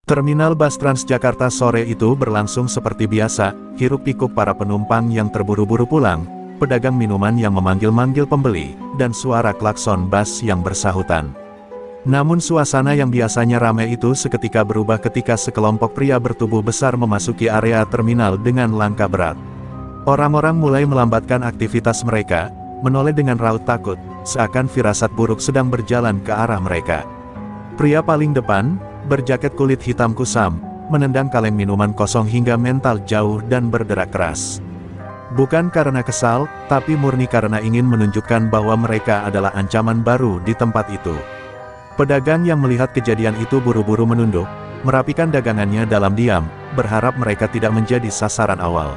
Terminal bus Transjakarta sore itu berlangsung seperti biasa, hiruk-pikuk para penumpang yang terburu-buru pulang, pedagang minuman yang memanggil-manggil pembeli, dan suara klakson bus yang bersahutan. Namun suasana yang biasanya ramai itu seketika berubah ketika sekelompok pria bertubuh besar memasuki area terminal dengan langkah berat. Orang-orang mulai melambatkan aktivitas mereka, menoleh dengan raut takut, seakan firasat buruk sedang berjalan ke arah mereka. Pria paling depan, berjaket kulit hitam kusam, menendang kaleng minuman kosong hingga mental jauh dan berderak keras. Bukan karena kesal, tapi murni karena ingin menunjukkan bahwa mereka adalah ancaman baru di tempat itu. Pedagang yang melihat kejadian itu buru-buru menunduk, merapikan dagangannya dalam diam, berharap mereka tidak menjadi sasaran awal.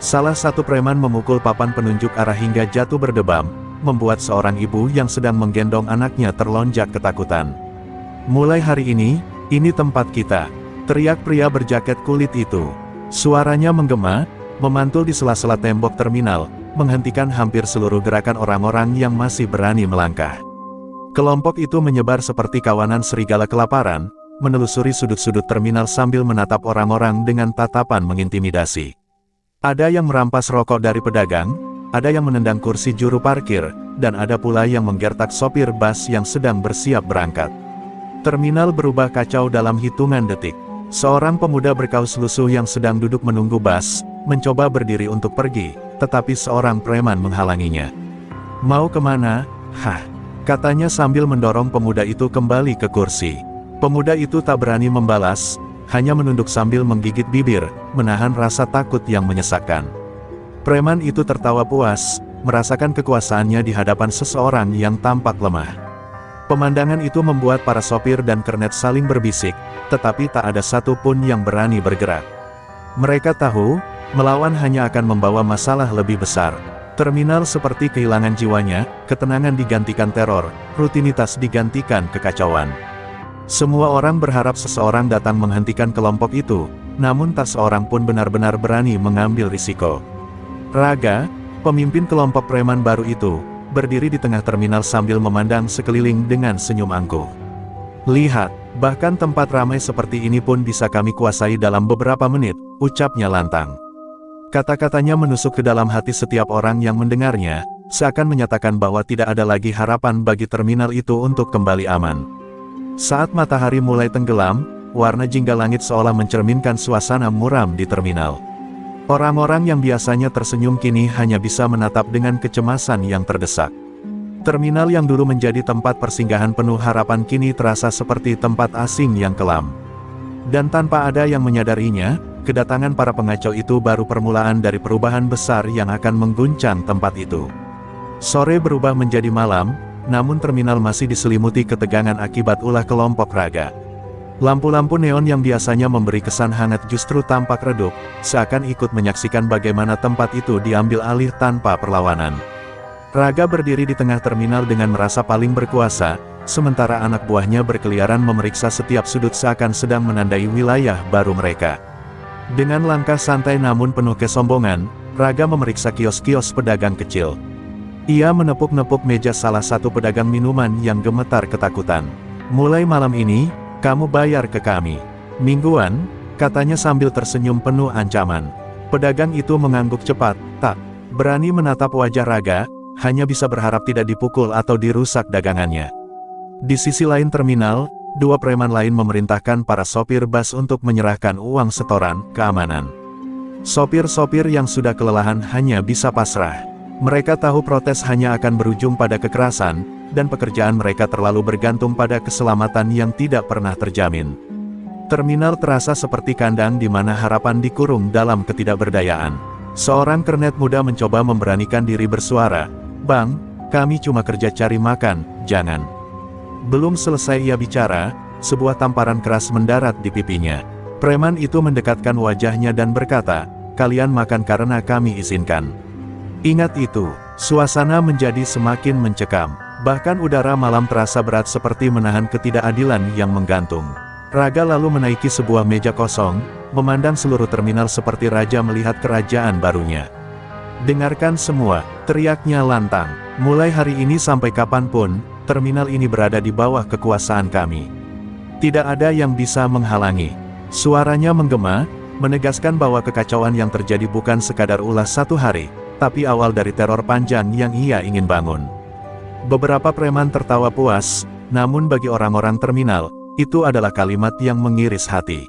Salah satu preman memukul papan penunjuk arah hingga jatuh berdebam, membuat seorang ibu yang sedang menggendong anaknya terlonjak ketakutan. "Mulai hari ini tempat kita," teriak pria berjaket kulit itu. Suaranya menggema, memantul di sela-sela tembok terminal, menghentikan hampir seluruh gerakan orang-orang yang masih berani melangkah. Kelompok itu menyebar seperti kawanan serigala kelaparan, menelusuri sudut-sudut terminal sambil menatap orang-orang dengan tatapan mengintimidasi. Ada yang merampas rokok dari pedagang, ada yang menendang kursi juru parkir, dan ada pula yang menggertak sopir bus yang sedang bersiap berangkat. Terminal berubah kacau dalam hitungan detik. Seorang pemuda berkaus lusuh yang sedang duduk menunggu bus, mencoba berdiri untuk pergi, tetapi seorang preman menghalanginya. "Mau kemana?" "Hah," katanya sambil mendorong pemuda itu kembali ke kursi. Pemuda itu tak berani membalas, hanya menunduk sambil menggigit bibir, menahan rasa takut yang menyesakkan. Preman itu tertawa puas, merasakan kekuasaannya di hadapan seseorang yang tampak lemah. Pemandangan itu membuat para sopir dan kernet saling berbisik, tetapi tak ada satu pun yang berani bergerak. Mereka tahu, melawan hanya akan membawa masalah lebih besar. Terminal seperti kehilangan jiwanya, ketenangan digantikan teror, rutinitas digantikan kekacauan. Semua orang berharap seseorang datang menghentikan kelompok itu, namun tak seorang pun benar-benar berani mengambil risiko. Raga, pemimpin kelompok preman baru itu, berdiri di tengah terminal sambil memandang sekeliling dengan senyum angkuh. "Lihat, bahkan tempat ramai seperti ini pun bisa kami kuasai dalam beberapa menit," ucapnya lantang. Kata-katanya menusuk ke dalam hati setiap orang yang mendengarnya, seakan menyatakan bahwa tidak ada lagi harapan bagi terminal itu untuk kembali aman. Saat matahari mulai tenggelam, warna jingga langit seolah mencerminkan suasana muram di terminal. Orang-orang yang biasanya tersenyum kini hanya bisa menatap dengan kecemasan yang terdesak. Terminal yang dulu menjadi tempat persinggahan penuh harapan kini terasa seperti tempat asing yang kelam. Dan tanpa ada yang menyadarinya, kedatangan para pengacau itu baru permulaan dari perubahan besar yang akan mengguncang tempat itu. Sore berubah menjadi malam, namun terminal masih diselimuti ketegangan akibat ulah kelompok Raga. Lampu-lampu neon yang biasanya memberi kesan hangat justru tampak redup, seakan ikut menyaksikan bagaimana tempat itu diambil alih tanpa perlawanan. Raga berdiri di tengah terminal dengan merasa paling berkuasa, sementara anak buahnya berkeliaran memeriksa setiap sudut seakan sedang menandai wilayah baru mereka. Dengan langkah santai namun penuh kesombongan, Raga memeriksa kios-kios pedagang kecil. Ia menepuk-nepuk meja salah satu pedagang minuman yang gemetar ketakutan. "Mulai malam ini, kamu bayar ke kami. Mingguan," katanya sambil tersenyum penuh ancaman. Pedagang itu mengangguk cepat, tak berani menatap wajah Raga, hanya bisa berharap tidak dipukul atau dirusak dagangannya. Di sisi lain terminal, dua preman lain memerintahkan para sopir bus untuk menyerahkan uang setoran keamanan. Sopir-sopir yang sudah kelelahan hanya bisa pasrah. Mereka tahu protes hanya akan berujung pada kekerasan, dan pekerjaan mereka terlalu bergantung pada keselamatan yang tidak pernah terjamin. Terminal terasa seperti kandang di mana harapan dikurung dalam ketidakberdayaan. Seorang kernet muda mencoba memberanikan diri bersuara, "Bang, kami cuma kerja cari makan, jangan." Belum selesai ia bicara, sebuah tamparan keras mendarat di pipinya. Preman itu mendekatkan wajahnya dan berkata, "Kalian makan karena kami izinkan." Ingat itu, suasana menjadi semakin mencekam. Bahkan udara malam terasa berat seperti menahan ketidakadilan yang menggantung. Raga lalu menaiki sebuah meja kosong, memandang seluruh terminal seperti raja melihat kerajaan barunya. "Dengarkan semua," teriaknya lantang. "Mulai hari ini sampai kapanpun, terminal ini berada di bawah kekuasaan kami. Tidak ada yang bisa menghalangi. Suaranya menggema, menegaskan bahwa kekacauan yang terjadi bukan sekadar ulah satu hari, tapi awal dari teror panjang yang ia ingin bangun. Beberapa preman tertawa puas, namun bagi orang-orang terminal, itu adalah kalimat yang mengiris hati.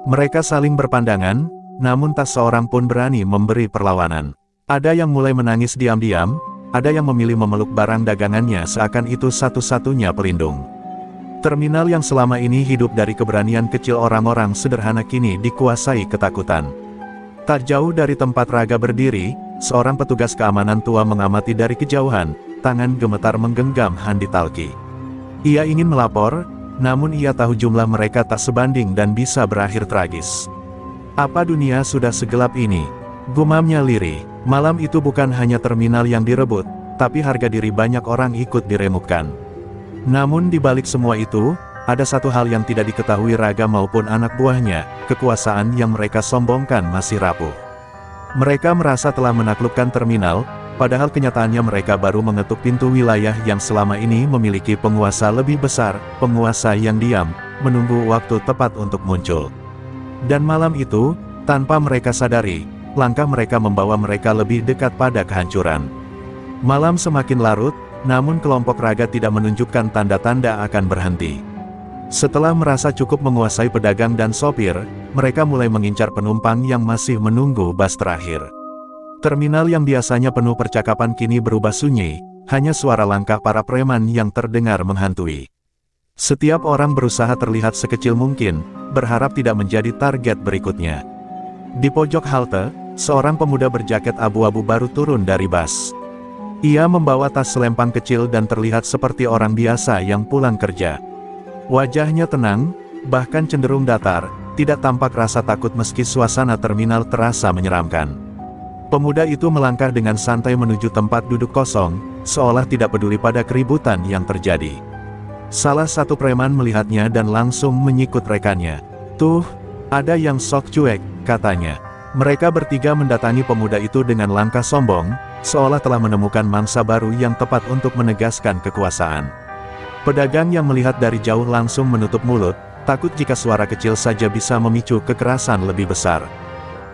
Mereka saling berpandangan, namun tak seorang pun berani memberi perlawanan. Ada yang mulai menangis diam-diam, ada yang memilih memeluk barang dagangannya seakan itu satu-satunya pelindung. Terminal yang selama ini hidup dari keberanian kecil orang-orang sederhana kini dikuasai ketakutan. Tak jauh dari tempat Raga berdiri, seorang petugas keamanan tua mengamati dari kejauhan, tangan gemetar menggenggam handi talki. Ia ingin melapor, namun ia tahu jumlah mereka tak sebanding dan bisa berakhir tragis. Apa dunia sudah segelap ini? Gumamnya lirih. Malam itu bukan hanya terminal yang direbut, tapi harga diri banyak orang ikut diremukkan. Namun di balik semua itu, ada satu hal yang tidak diketahui Raga maupun anak buahnya, kekuasaan yang mereka sombongkan masih rapuh. Mereka merasa telah menaklukkan terminal, padahal kenyataannya mereka baru mengetuk pintu wilayah yang selama ini memiliki penguasa lebih besar, penguasa yang diam, menunggu waktu tepat untuk muncul. Dan malam itu, tanpa mereka sadari, langkah mereka membawa mereka lebih dekat pada kehancuran. Malam semakin larut, namun kelompok Raga tidak menunjukkan tanda-tanda akan berhenti. Setelah merasa cukup menguasai pedagang dan sopir, mereka mulai mengincar penumpang yang masih menunggu bus terakhir. Terminal yang biasanya penuh percakapan kini berubah sunyi, hanya suara langkah para preman yang terdengar menghantui. Setiap orang berusaha terlihat sekecil mungkin, berharap tidak menjadi target berikutnya. Di pojok halte, seorang pemuda berjaket abu-abu baru turun dari bus. Ia membawa tas selempang kecil dan terlihat seperti orang biasa yang pulang kerja. Wajahnya tenang, bahkan cenderung datar, tidak tampak rasa takut meski suasana terminal terasa menyeramkan. Pemuda itu melangkah dengan santai menuju tempat duduk kosong, seolah tidak peduli pada keributan yang terjadi. Salah satu preman melihatnya dan langsung menyikut rekannya. "Tuh, ada yang sok cuek," katanya. Mereka bertiga mendatangi pemuda itu dengan langkah sombong, seolah telah menemukan mangsa baru yang tepat untuk menegaskan kekuasaan. Pedagang yang melihat dari jauh langsung menutup mulut, takut jika suara kecil saja bisa memicu kekerasan lebih besar.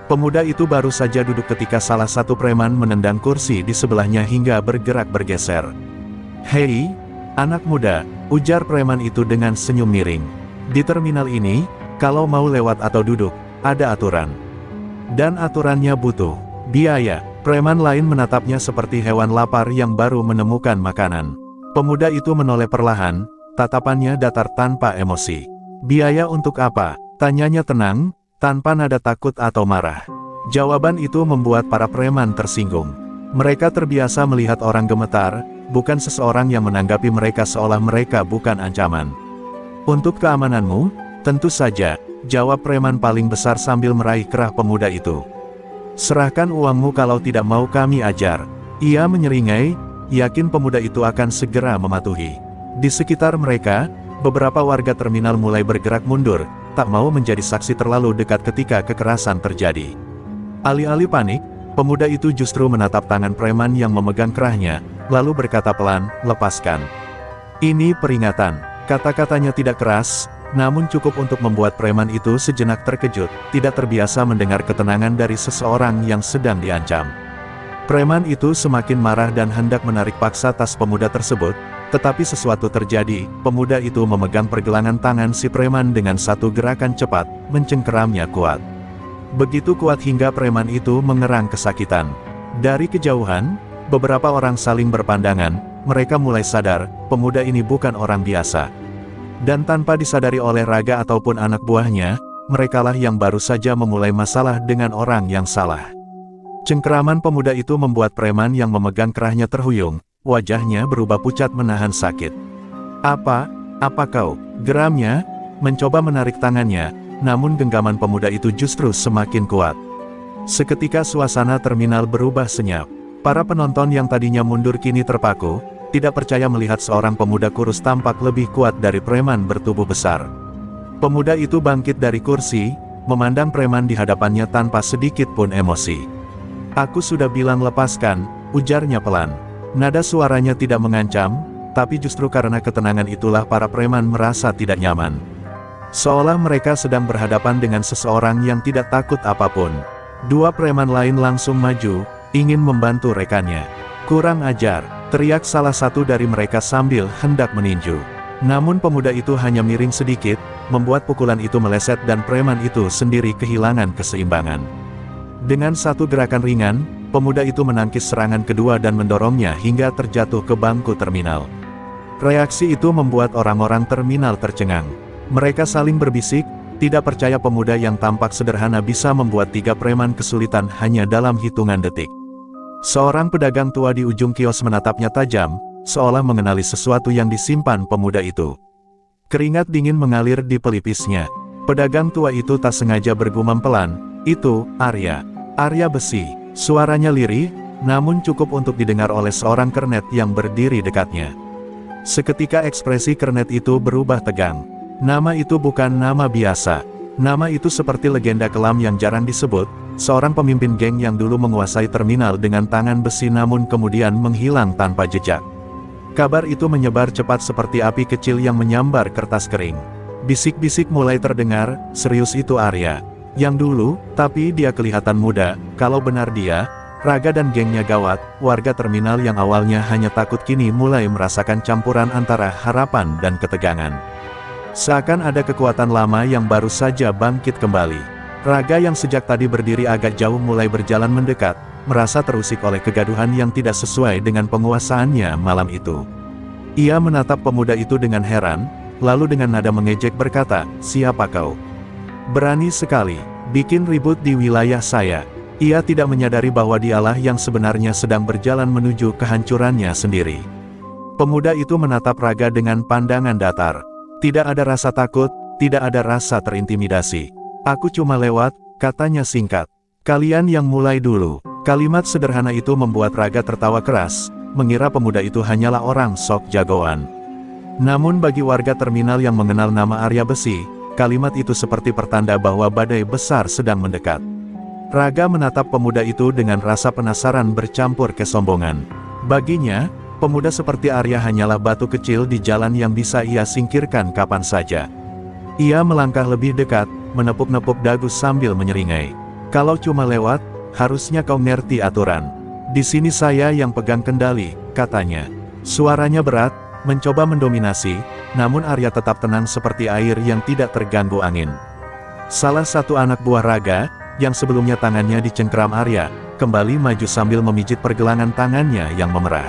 Pemuda itu baru saja duduk ketika salah satu preman menendang kursi di sebelahnya hingga bergerak bergeser. "Hei, anak muda," ujar preman itu dengan senyum miring. "Di terminal ini, kalau mau lewat atau duduk, ada aturan. Dan aturannya butuh biaya." Preman lain menatapnya seperti hewan lapar yang baru menemukan makanan. Pemuda itu menoleh perlahan, tatapannya datar tanpa emosi. "Biaya untuk apa?" tanyanya tenang, tanpa nada takut atau marah. Jawaban itu membuat para preman tersinggung. Mereka terbiasa melihat orang gemetar, bukan seseorang yang menanggapi mereka seolah mereka bukan ancaman. "Untuk keamananmu, tentu saja," jawab preman paling besar sambil meraih kerah pemuda itu. "Serahkan uangmu kalau tidak mau kami ajar." Ia menyeringai, yakin pemuda itu akan segera mematuhi. Di sekitar mereka, beberapa warga terminal mulai bergerak mundur, tak mau menjadi saksi terlalu dekat ketika kekerasan terjadi. Alih-alih panik, pemuda itu justru menatap tangan preman yang memegang kerahnya, lalu berkata pelan, "Lepaskan. Ini peringatan." Kata-katanya tidak keras, namun cukup untuk membuat preman itu sejenak terkejut, tidak terbiasa mendengar ketenangan dari seseorang yang sedang diancam. Preman itu semakin marah dan hendak menarik paksa tas pemuda tersebut, tetapi sesuatu terjadi, pemuda itu memegang pergelangan tangan si preman dengan satu gerakan cepat, mencengkeramnya kuat. Begitu kuat hingga preman itu mengerang kesakitan. Dari kejauhan, beberapa orang saling berpandangan, mereka mulai sadar, pemuda ini bukan orang biasa. Dan tanpa disadari oleh Raga ataupun anak buahnya, merekalah yang baru saja memulai masalah dengan orang yang salah. Cengkeraman pemuda itu membuat preman yang memegang kerahnya terhuyung, wajahnya berubah pucat menahan sakit. Apa kau?" geramnya, mencoba menarik tangannya, namun genggaman pemuda itu justru semakin kuat. Seketika suasana terminal berubah senyap. Para penonton yang tadinya mundur kini terpaku, tidak percaya melihat seorang pemuda kurus tampak lebih kuat dari preman bertubuh besar. Pemuda itu bangkit dari kursi, memandang preman di hadapannya tanpa sedikit pun emosi. "Aku sudah bilang lepaskan," ujarnya pelan. Nada suaranya tidak mengancam, tapi justru karena ketenangan itulah para preman merasa tidak nyaman. Seolah mereka sedang berhadapan dengan seseorang yang tidak takut apapun. Dua preman lain langsung maju, ingin membantu rekannya. "Kurang ajar!" teriak salah satu dari mereka sambil hendak meninju. Namun pemuda itu hanya miring sedikit, membuat pukulan itu meleset dan preman itu sendiri kehilangan keseimbangan. Dengan satu gerakan ringan, pemuda itu menangkis serangan kedua dan mendorongnya hingga terjatuh ke bangku terminal. Reaksi itu membuat orang-orang terminal tercengang. Mereka saling berbisik, tidak percaya pemuda yang tampak sederhana bisa membuat tiga preman kesulitan hanya dalam hitungan detik. Seorang pedagang tua di ujung kios menatapnya tajam, seolah mengenali sesuatu yang disimpan pemuda itu. Keringat dingin mengalir di pelipisnya. Pedagang tua itu tak sengaja bergumam pelan, "Itu, Arya. Arya besi." Suaranya lirih, namun cukup untuk didengar oleh seorang kernet yang berdiri dekatnya. Seketika ekspresi kernet itu berubah tegang. Nama itu bukan nama biasa. Nama itu seperti legenda kelam yang jarang disebut, seorang pemimpin geng yang dulu menguasai terminal dengan tangan besi namun kemudian menghilang tanpa jejak. Kabar itu menyebar cepat seperti api kecil yang menyambar kertas kering. Bisik-bisik mulai terdengar, "Serius itu Arya. Yang dulu, tapi dia kelihatan muda, kalau benar dia, Raga dan gengnya gawat." Warga terminal yang awalnya hanya takut kini mulai merasakan campuran antara harapan dan ketegangan. Seakan ada kekuatan lama yang baru saja bangkit kembali. Raga yang sejak tadi berdiri agak jauh mulai berjalan mendekat, merasa terusik oleh kegaduhan yang tidak sesuai dengan penguasaannya malam itu. Ia menatap pemuda itu dengan heran, lalu dengan nada mengejek berkata, "Siapa kau? Berani sekali bikin ribut di wilayah saya." Ia tidak menyadari bahwa dialah yang sebenarnya sedang berjalan menuju kehancurannya sendiri. Pemuda itu menatap Raga dengan pandangan datar. Tidak ada rasa takut, tidak ada rasa terintimidasi. "Aku cuma lewat," katanya singkat. "Kalian yang mulai dulu." Kalimat sederhana itu membuat Raga tertawa keras, mengira pemuda itu hanyalah orang sok jagoan. Namun bagi warga terminal yang mengenal nama Arya Besi, kalimat itu seperti pertanda bahwa badai besar sedang mendekat. Raga menatap pemuda itu dengan rasa penasaran bercampur kesombongan. Baginya, pemuda seperti Arya hanyalah batu kecil di jalan yang bisa ia singkirkan kapan saja. Ia melangkah lebih dekat, menepuk-nepuk dagu sambil menyeringai. "Kalau cuma lewat, harusnya kau ngerti aturan. Di sini saya yang pegang kendali," katanya. Suaranya berat, mencoba mendominasi, namun Arya tetap tenang seperti air yang tidak terganggu angin. Salah satu anak buah Raga, yang sebelumnya tangannya dicengkeram Arya, kembali maju sambil memijit pergelangan tangannya yang memerah.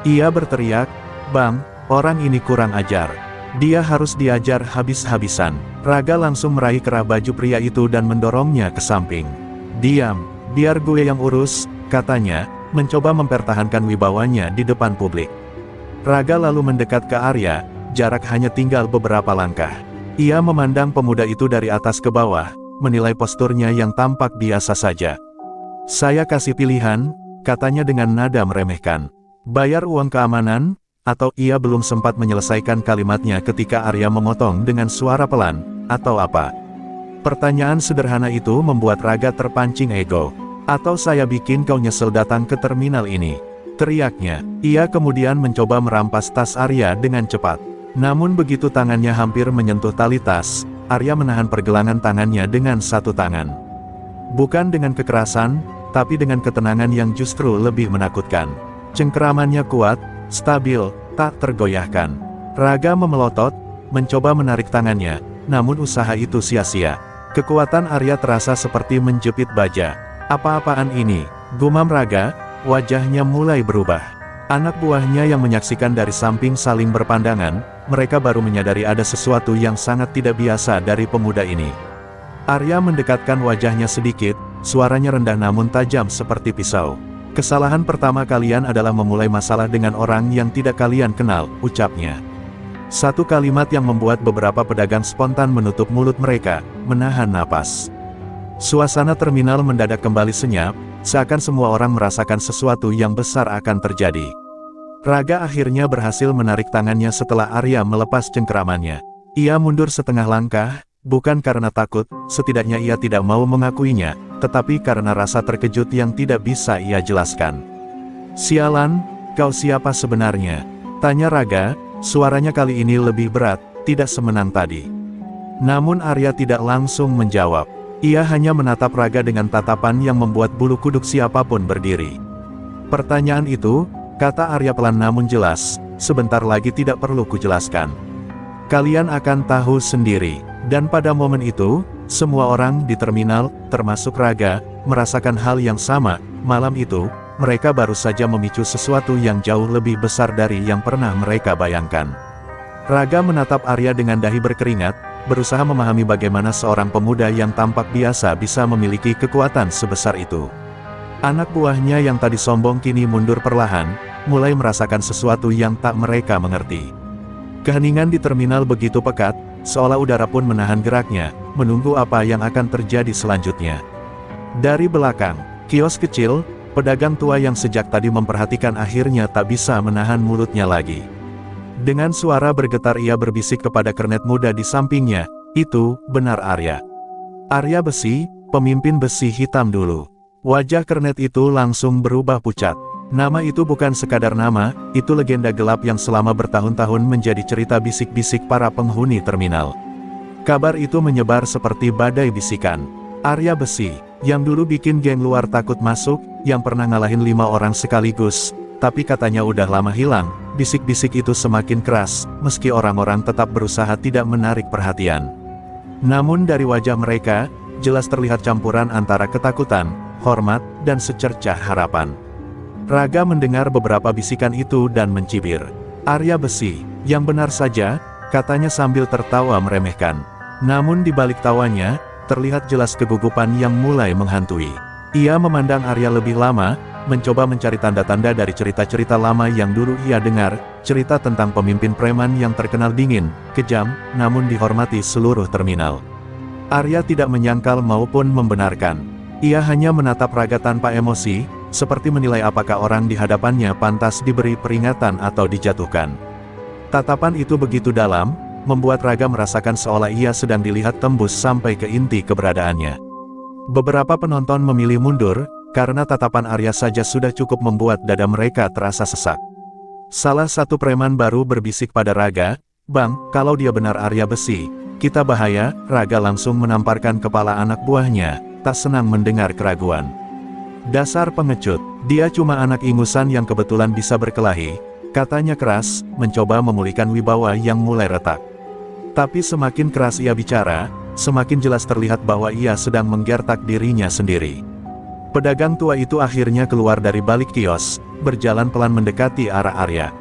Ia berteriak, "Bang, orang ini kurang ajar. Dia harus diajar habis-habisan." Raga langsung meraih kerah baju pria itu dan mendorongnya ke samping. "Diam, biar gue yang urus," katanya, mencoba mempertahankan wibawanya di depan publik. Raga lalu mendekat ke Arya, jarak hanya tinggal beberapa langkah. Ia memandang pemuda itu dari atas ke bawah, menilai posturnya yang tampak biasa saja. "Saya kasih pilihan," katanya dengan nada meremehkan. "Bayar uang keamanan," atau ia belum sempat menyelesaikan kalimatnya ketika Arya memotong dengan suara pelan, "Atau apa?" Pertanyaan sederhana itu membuat Raga terpancing ego. "Atau saya bikin kau nyesel datang ke terminal ini," teriaknya. Ia kemudian mencoba merampas tas Arya dengan cepat. Namun begitu tangannya hampir menyentuh tali tas, Arya menahan pergelangan tangannya dengan satu tangan. Bukan dengan kekerasan, tapi dengan ketenangan yang justru lebih menakutkan. Cengkeramannya kuat, stabil, tak tergoyahkan. Raga memelotot, mencoba menarik tangannya, namun usaha itu sia-sia. Kekuatan Arya terasa seperti menjepit baja. "Apa-apaan ini?" gumam Raga, wajahnya mulai berubah. Anak buahnya yang menyaksikan dari samping saling berpandangan, mereka baru menyadari ada sesuatu yang sangat tidak biasa dari pemuda ini. Arya mendekatkan wajahnya sedikit, suaranya rendah namun tajam seperti pisau. "Kesalahan pertama kalian adalah memulai masalah dengan orang yang tidak kalian kenal," ucapnya. Satu kalimat yang membuat beberapa pedagang spontan menutup mulut mereka, menahan napas. Suasana terminal mendadak kembali senyap, seakan semua orang merasakan sesuatu yang besar akan terjadi. Raga akhirnya berhasil menarik tangannya setelah Arya melepas cengkeramannya. Ia mundur setengah langkah, bukan karena takut, setidaknya ia tidak mau mengakuinya, tetapi karena rasa terkejut yang tidak bisa ia jelaskan. "Sialan, kau siapa sebenarnya?" tanya Raga, suaranya kali ini lebih berat, tidak semenang tadi. Namun Arya tidak langsung menjawab. Ia hanya menatap Raga dengan tatapan yang membuat bulu kuduk siapapun berdiri. Pertanyaan itu, kata Arya pelan namun jelas, sebentar lagi tidak perlu kujelaskan. Kalian akan tahu sendiri. Dan pada momen itu, semua orang di terminal, termasuk Raga, merasakan hal yang sama. Malam itu, mereka baru saja memicu sesuatu yang jauh lebih besar dari yang pernah mereka bayangkan. Raga menatap Arya dengan dahi berkeringat, berusaha memahami bagaimana seorang pemuda yang tampak biasa bisa memiliki kekuatan sebesar itu. Anak buahnya yang tadi sombong kini mundur perlahan, mulai merasakan sesuatu yang tak mereka mengerti. Keheningan di terminal begitu pekat, seolah udara pun menahan geraknya, menunggu apa yang akan terjadi selanjutnya. Dari belakang, kios kecil, pedagang tua yang sejak tadi memperhatikan akhirnya tak bisa menahan mulutnya lagi. Dengan suara bergetar ia berbisik kepada kernet muda di sampingnya, "Itu, benar Arya. Arya Besi, pemimpin besi hitam dulu." Wajah kernet itu langsung berubah pucat. Nama itu bukan sekadar nama, itu legenda gelap yang selama bertahun-tahun menjadi cerita bisik-bisik para penghuni terminal. Kabar itu menyebar seperti badai bisikan. Arya Besi, yang dulu bikin geng luar takut masuk, yang pernah ngalahin 5 orang sekaligus, tapi katanya udah lama hilang. Bisik-bisik itu semakin keras, meski orang-orang tetap berusaha tidak menarik perhatian. Namun dari wajah mereka, jelas terlihat campuran antara ketakutan, hormat, dan secercah harapan. Raga mendengar beberapa bisikan itu dan mencibir. "Arya Besi, yang benar saja," katanya sambil tertawa meremehkan. Namun di balik tawanya, terlihat jelas kegugupan yang mulai menghantui. Ia memandang Arya lebih lama, mencoba mencari tanda-tanda dari cerita-cerita lama yang dulu ia dengar, cerita tentang pemimpin preman yang terkenal dingin, kejam, namun dihormati seluruh terminal. Arya tidak menyangkal maupun membenarkan. Ia hanya menatap Raga tanpa emosi, seperti menilai apakah orang di hadapannya pantas diberi peringatan atau dijatuhkan. Tatapan itu begitu dalam, membuat Raga merasakan seolah ia sedang dilihat tembus sampai ke inti keberadaannya. Beberapa penonton memilih mundur, karena tatapan Arya saja sudah cukup membuat dada mereka terasa sesak. Salah satu preman baru berbisik pada Raga, "Bang, kalau dia benar Arya Besi, kita bahaya." Raga langsung menamparkan kepala anak buahnya, tak senang mendengar keraguan. "Dasar pengecut, dia cuma anak ingusan yang kebetulan bisa berkelahi," katanya keras, mencoba memulihkan wibawa yang mulai retak. Tapi semakin keras ia bicara, semakin jelas terlihat bahwa ia sedang menggertak dirinya sendiri. Pedagang tua itu akhirnya keluar dari balik kios, berjalan pelan mendekati arah Arya.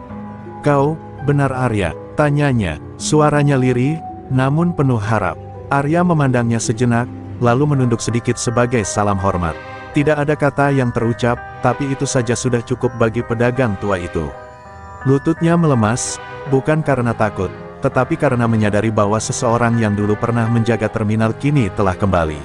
"Kau, benar Arya?" tanyanya, suaranya lirih, namun penuh harap. Arya memandangnya sejenak, lalu menunduk sedikit sebagai salam hormat. Tidak ada kata yang terucap, tapi itu saja sudah cukup bagi pedagang tua itu. Lututnya melemas, bukan karena takut, tetapi karena menyadari bahwa seseorang yang dulu pernah menjaga terminal kini telah kembali.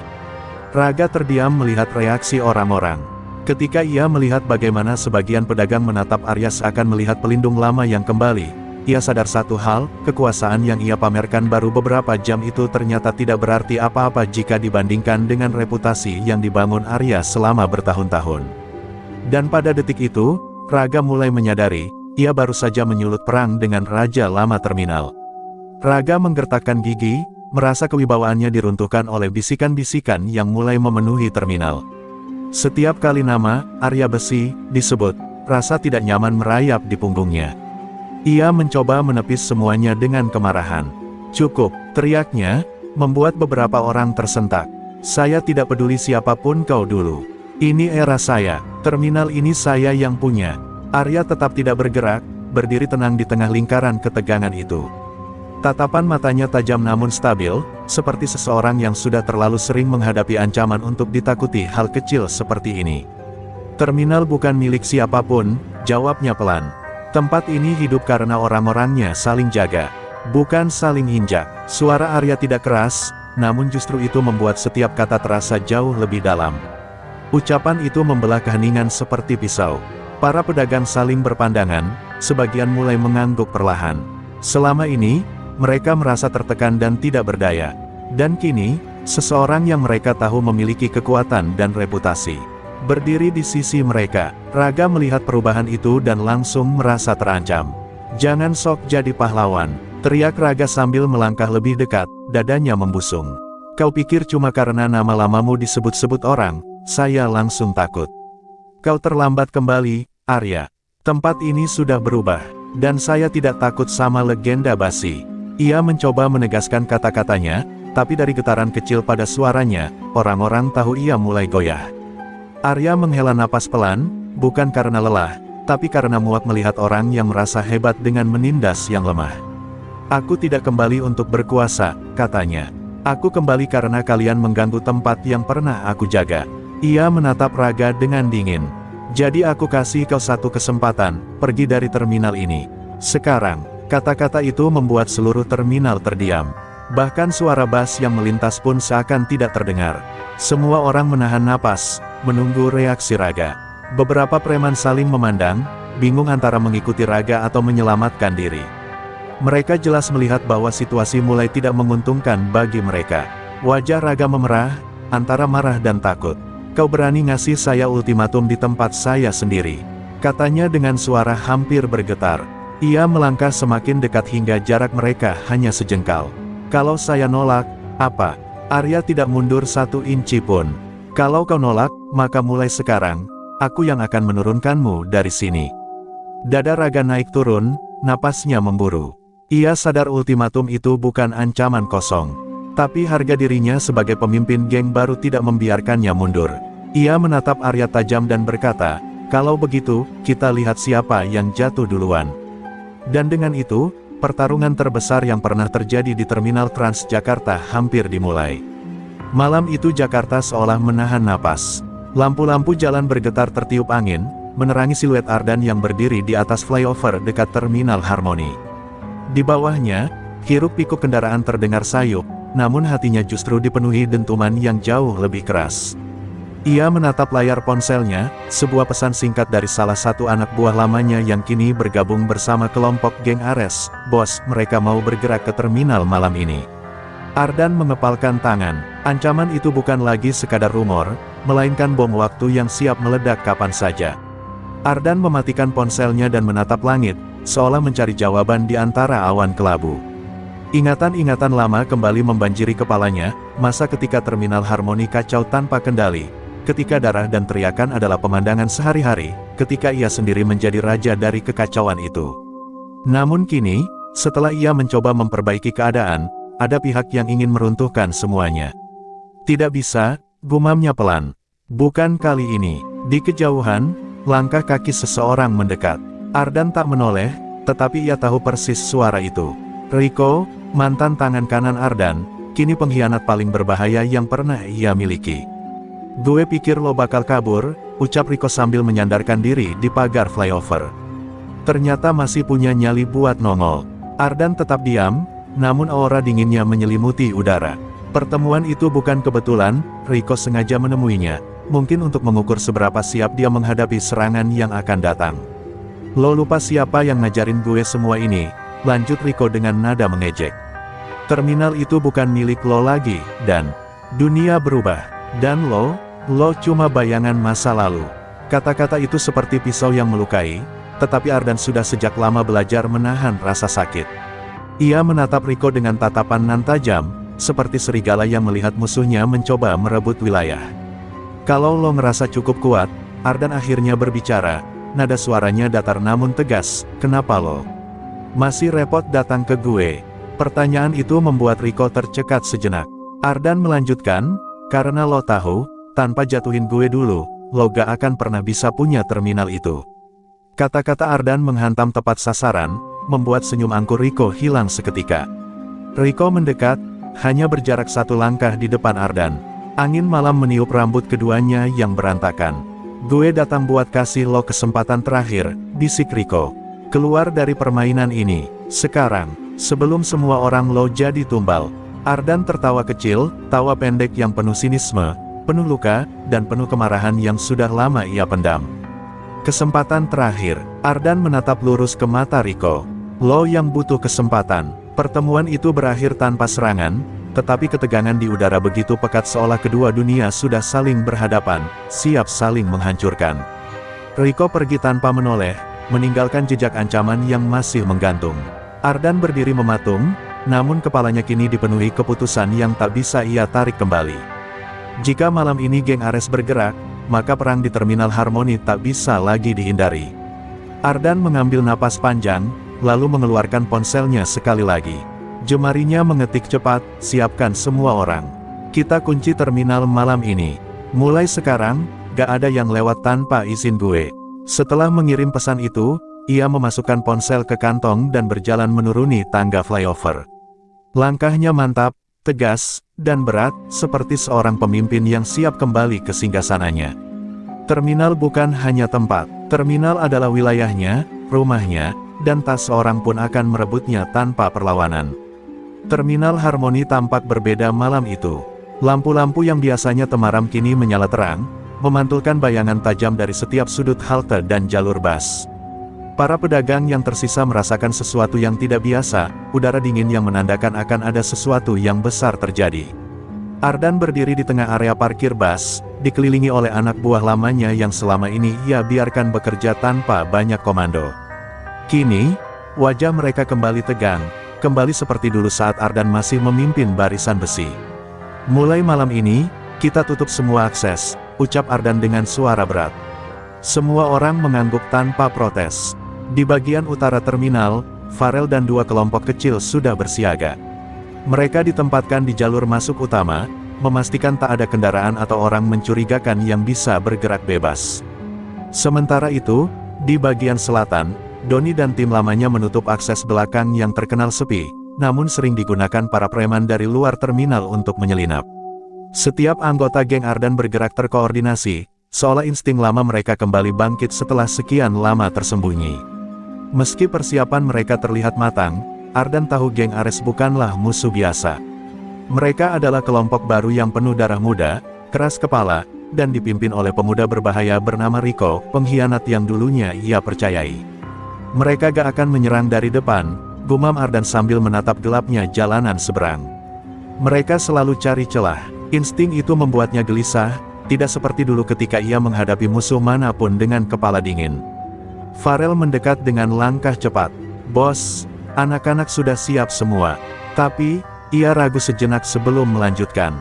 Raga terdiam melihat reaksi orang-orang. Ketika ia melihat bagaimana sebagian pedagang menatap Arya seakan melihat pelindung lama yang kembali, ia sadar satu hal, kekuasaan yang ia pamerkan baru beberapa jam itu ternyata tidak berarti apa-apa jika dibandingkan dengan reputasi yang dibangun Arya selama bertahun-tahun. Dan pada detik itu, Raga mulai menyadari, ia baru saja menyulut perang dengan Raja Lama Terminal. Raga menggertakkan gigi, merasa kewibawaannya diruntuhkan oleh bisikan-bisikan yang mulai memenuhi terminal. Setiap kali nama Arya Besi disebut, rasa tidak nyaman merayap di punggungnya. Ia mencoba menepis semuanya dengan kemarahan. "Cukup," teriaknya, membuat beberapa orang tersentak. "Saya tidak peduli siapapun kau dulu. Ini era saya, terminal ini saya yang punya." Arya tetap tidak bergerak, berdiri tenang di tengah lingkaran ketegangan itu. Tatapan matanya tajam namun stabil, seperti seseorang yang sudah terlalu sering menghadapi ancaman untuk ditakuti hal kecil seperti ini. "Terminal bukan milik siapapun," jawabnya pelan. "Tempat ini hidup karena orang-orangnya saling jaga, bukan saling injak." Suara Arya tidak keras, namun justru itu membuat setiap kata terasa jauh lebih dalam. Ucapan itu membelah keheningan seperti pisau. Para pedagang saling berpandangan, sebagian mulai mengangguk perlahan. Selama ini, mereka merasa tertekan dan tidak berdaya. Dan kini, seseorang yang mereka tahu memiliki kekuatan dan reputasi berdiri di sisi mereka. Raga melihat perubahan itu dan langsung merasa terancam. "Jangan sok jadi pahlawan," teriak Raga sambil melangkah lebih dekat, dadanya membusung. Kau pikir cuma karena nama lamamu disebut-sebut orang, saya langsung takut. Kau terlambat kembali, Arya. Tempat ini sudah berubah, dan saya tidak takut sama legenda basi. Ia mencoba menegaskan kata-katanya, tapi dari getaran kecil pada suaranya, orang-orang tahu ia mulai goyah. Arya menghela napas pelan, bukan karena lelah, tapi karena muak melihat orang yang merasa hebat dengan menindas yang lemah. Aku tidak kembali untuk berkuasa, katanya. Aku kembali karena kalian mengganggu tempat yang pernah aku jaga. Ia menatap Raga dengan dingin. Jadi aku kasih kau satu kesempatan, pergi dari terminal ini. Sekarang, kata-kata itu membuat seluruh terminal terdiam. Bahkan suara bass yang melintas pun seakan tidak terdengar. Semua orang menahan napas, menunggu reaksi Raga. Beberapa preman saling memandang, bingung antara mengikuti Raga atau menyelamatkan diri. Mereka jelas melihat bahwa situasi mulai tidak menguntungkan bagi mereka. Wajah Raga memerah, antara marah dan takut. Kau berani ngasih saya ultimatum di tempat saya sendiri, katanya dengan suara hampir bergetar. Ia melangkah semakin dekat hingga jarak mereka hanya sejengkal. Kalau saya nolak, apa? Arya tidak mundur 1 inci pun. Kalau kau nolak, maka mulai sekarang, aku yang akan menurunkanmu dari sini. Dada Raga naik turun, napasnya memburu. Ia sadar ultimatum itu bukan ancaman kosong. Tapi harga dirinya sebagai pemimpin geng baru tidak membiarkannya mundur. Ia menatap Arya tajam dan berkata, kalau begitu, kita lihat siapa yang jatuh duluan. Dan dengan itu, pertarungan terbesar yang pernah terjadi di Terminal Transjakarta hampir dimulai. Malam itu Jakarta seolah menahan napas. Lampu-lampu jalan bergetar tertiup angin, menerangi siluet Ardan yang berdiri di atas flyover dekat Terminal Harmoni. Di bawahnya, hiruk-pikuk kendaraan terdengar sayup, namun hatinya justru dipenuhi dentuman yang jauh lebih keras. Ia menatap layar ponselnya, sebuah pesan singkat dari salah satu anak buah lamanya yang kini bergabung bersama kelompok geng Ares. Bos, mereka mau bergerak ke terminal malam ini. Ardan mengepalkan tangan. Ancaman itu bukan lagi sekadar rumor, melainkan bom waktu yang siap meledak kapan saja. Ardan mematikan ponselnya dan menatap langit, seolah mencari jawaban di antara awan kelabu. Ingatan-ingatan lama kembali membanjiri kepalanya, masa ketika terminal Harmoni kacau tanpa kendali, ketika darah dan teriakan adalah pemandangan sehari-hari, ketika ia sendiri menjadi raja dari kekacauan itu. Namun kini, setelah ia mencoba memperbaiki keadaan, ada pihak yang ingin meruntuhkan semuanya. Tidak bisa, gumamnya pelan. Bukan kali ini. Di kejauhan, langkah kaki seseorang mendekat. Ardan tak menoleh, tetapi ia tahu persis suara itu. Riko, mantan tangan kanan Ardan, kini pengkhianat paling berbahaya yang pernah ia miliki. Gue pikir lo bakal kabur, ucap Riko sambil menyandarkan diri di pagar flyover. Ternyata masih punya nyali buat nongol. Ardan tetap diam, namun aura dinginnya menyelimuti udara. Pertemuan itu bukan kebetulan, Riko sengaja menemuinya, mungkin untuk mengukur seberapa siap dia menghadapi serangan yang akan datang. Lo lupa siapa yang ngajarin gue semua ini, lanjut Riko dengan nada mengejek. Terminal itu bukan milik lo lagi, dan dunia berubah, dan lo cuma bayangan masa lalu. Kata-kata itu seperti pisau yang melukai, tetapi Ardan sudah sejak lama belajar menahan rasa sakit. Ia menatap Riko dengan tatapan nan tajam, seperti serigala yang melihat musuhnya mencoba merebut wilayah. Kalau lo ngerasa cukup kuat, Ardan akhirnya berbicara, nada suaranya datar namun tegas, kenapa lo masih repot datang ke gue? Pertanyaan itu membuat Riko tercekat sejenak. Ardan melanjutkan, karena lo tahu, tanpa jatuhin gue dulu, lo gak akan pernah bisa punya terminal itu. Kata-kata Ardan menghantam tepat sasaran, membuat senyum angkur Riko hilang seketika. Riko mendekat, hanya berjarak 1 langkah di depan Ardan. Angin malam meniup rambut keduanya yang berantakan. Gue datang buat kasih lo kesempatan terakhir, bisik Riko. Keluar dari permainan ini, sekarang, sebelum semua orang lo jadi tumbal. Ardan tertawa kecil, tawa pendek yang penuh sinisme, penuh luka, dan penuh kemarahan yang sudah lama ia pendam. Kesempatan terakhir, Ardan menatap lurus ke mata Riko. Lo yang butuh kesempatan. Pertemuan itu berakhir tanpa serangan, tetapi ketegangan di udara begitu pekat seolah kedua dunia sudah saling berhadapan, siap saling menghancurkan. Riko pergi tanpa menoleh, meninggalkan jejak ancaman yang masih menggantung. Ardan berdiri mematung, namun kepalanya kini dipenuhi keputusan yang tak bisa ia tarik kembali. Jika malam ini geng Ares bergerak, maka perang di Terminal Harmoni tak bisa lagi dihindari. Ardan mengambil napas panjang, lalu mengeluarkan ponselnya sekali lagi. Jemarinya mengetik cepat, siapkan semua orang. Kita kunci terminal malam ini. Mulai sekarang, gak ada yang lewat tanpa izin gue. Setelah mengirim pesan itu, ia memasukkan ponsel ke kantong dan berjalan menuruni tangga flyover. Langkahnya mantap, tegas, dan berat, seperti seorang pemimpin yang siap kembali ke singgasananya. Terminal bukan hanya tempat, terminal adalah wilayahnya, rumahnya, dan tak seorang pun akan merebutnya tanpa perlawanan. Terminal Harmoni tampak berbeda malam itu. Lampu-lampu yang biasanya temaram kini menyala terang, memantulkan bayangan tajam dari setiap sudut halte dan jalur bus. Para pedagang yang tersisa merasakan sesuatu yang tidak biasa, udara dingin yang menandakan akan ada sesuatu yang besar terjadi. Ardan berdiri di tengah area parkir bus, dikelilingi oleh anak buah lamanya yang selama ini ia biarkan bekerja tanpa banyak komando. Kini, wajah mereka kembali tegang, kembali seperti dulu saat Ardan masih memimpin barisan besi. Mulai malam ini, kita tutup semua akses, ucap Ardan dengan suara berat. Semua orang mengangguk tanpa protes. Di bagian utara terminal, Farel dan dua kelompok kecil sudah bersiaga. Mereka ditempatkan di jalur masuk utama, memastikan tak ada kendaraan atau orang mencurigakan yang bisa bergerak bebas. Sementara itu, di bagian selatan, Doni dan tim lamanya menutup akses belakang yang terkenal sepi, namun sering digunakan para preman dari luar terminal untuk menyelinap. Setiap anggota geng Ardan bergerak terkoordinasi, seolah insting lama mereka kembali bangkit setelah sekian lama tersembunyi. Meski persiapan mereka terlihat matang, Ardan tahu geng Ares bukanlah musuh biasa. Mereka adalah kelompok baru yang penuh darah muda, keras kepala, dan dipimpin oleh pemuda berbahaya bernama Rico, pengkhianat yang dulunya ia percayai. Mereka gak akan menyerang dari depan, gumam Ardan sambil menatap gelapnya jalanan seberang. Mereka selalu cari celah. Insting itu membuatnya gelisah, tidak seperti dulu ketika ia menghadapi musuh manapun dengan kepala dingin. Farel mendekat dengan langkah cepat. Bos, anak-anak sudah siap semua. Tapi, ia ragu sejenak sebelum melanjutkan.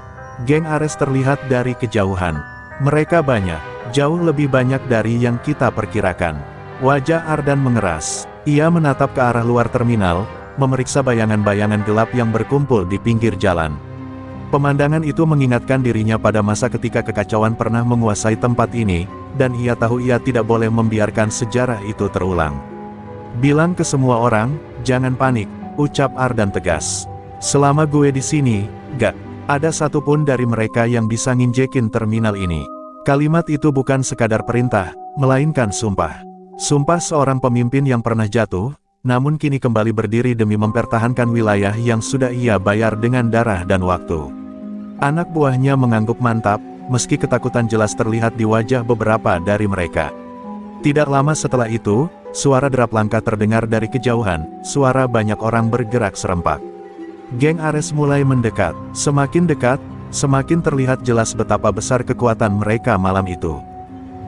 Geng Ares terlihat dari kejauhan. Mereka banyak, jauh lebih banyak dari yang kita perkirakan. Wajah Ardan mengeras. Ia menatap ke arah luar terminal, memeriksa bayangan-bayangan gelap yang berkumpul di pinggir jalan. Pemandangan itu mengingatkan dirinya pada masa ketika kekacauan pernah menguasai tempat ini, dan ia tahu ia tidak boleh membiarkan sejarah itu terulang. Bilang ke semua orang, jangan panik, ucap Ardan tegas. Selama gue di sini, gak ada satupun dari mereka yang bisa nginjekin terminal ini. Kalimat itu bukan sekadar perintah, melainkan sumpah. Sumpah seorang pemimpin yang pernah jatuh, namun kini kembali berdiri demi mempertahankan wilayah yang sudah ia bayar dengan darah dan waktu. Anak buahnya mengangguk mantap, meski ketakutan jelas terlihat di wajah beberapa dari mereka. Tidak lama setelah itu, suara derap langkah terdengar dari kejauhan, suara banyak orang bergerak serempak. Geng Ares mulai mendekat, semakin dekat, semakin terlihat jelas betapa besar kekuatan mereka malam itu.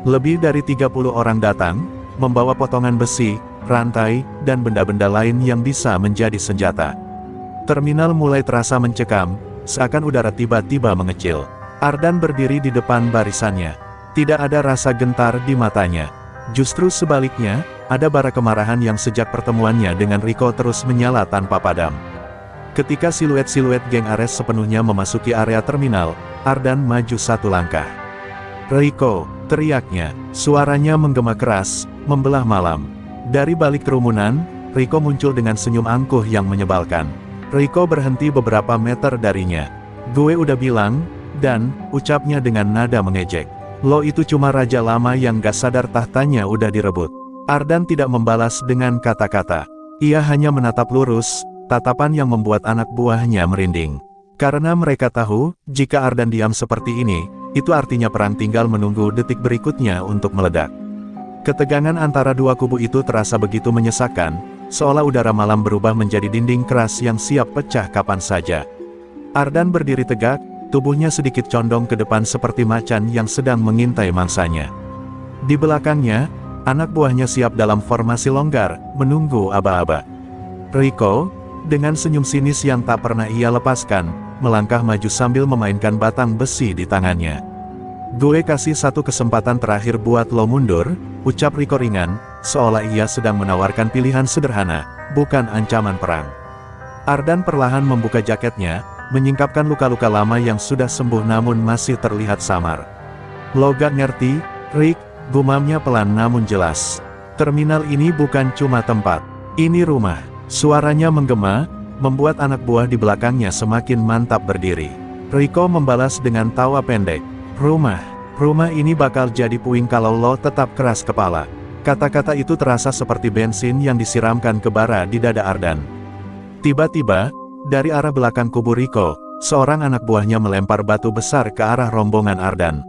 Lebih dari 30 orang datang, membawa potongan besi, rantai, dan benda-benda lain yang bisa menjadi senjata. Terminal mulai terasa mencekam, seakan udara tiba-tiba mengecil. Ardan berdiri di depan barisannya. Tidak ada rasa gentar di matanya. Justru sebaliknya, ada bara kemarahan yang sejak pertemuannya dengan Rico terus menyala tanpa padam. Ketika siluet-siluet geng Ares sepenuhnya memasuki area terminal, Ardan maju satu langkah. Rico, teriaknya, suaranya menggema keras, membelah malam. Dari balik kerumunan, Rico muncul dengan senyum angkuh yang menyebalkan. Rico berhenti beberapa meter darinya. Gue udah bilang, dan, ucapnya dengan nada mengejek. Lo itu cuma raja lama yang gak sadar tahtanya udah direbut. Ardan tidak membalas dengan kata-kata. Ia hanya menatap lurus, tatapan yang membuat anak buahnya merinding. Karena mereka tahu, jika Ardan diam seperti ini, itu artinya perang tinggal menunggu detik berikutnya untuk meledak. Ketegangan antara dua kubu itu terasa begitu menyesakkan, seolah udara malam berubah menjadi dinding keras yang siap pecah kapan saja. Ardan berdiri tegak, tubuhnya sedikit condong ke depan seperti macan yang sedang mengintai mangsanya. Di belakangnya, anak buahnya siap dalam formasi longgar, menunggu aba-aba. Rico, Dengan senyum sinis yang tak pernah ia lepaskan, melangkah maju sambil memainkan batang besi di tangannya. "Gue kasih satu kesempatan terakhir buat lo mundur," ucap Rico ringan, seolah ia sedang menawarkan pilihan sederhana, bukan ancaman perang. Ardan perlahan membuka jaketnya, menyingkapkan luka-luka lama yang sudah sembuh namun masih terlihat samar. "Lo gak ngerti, Rick," gumamnya pelan namun jelas. "Terminal ini bukan cuma tempat. Ini rumah." Suaranya menggema, membuat anak buah di belakangnya semakin mantap berdiri. Rico membalas dengan tawa pendek. Rumah ini bakal jadi puing kalau lo tetap keras kepala." Kata-kata itu terasa seperti bensin yang disiramkan ke bara di dada Ardan. Tiba-tiba, dari arah belakang kubu Rico, seorang anak buahnya melempar batu besar ke arah rombongan Ardan.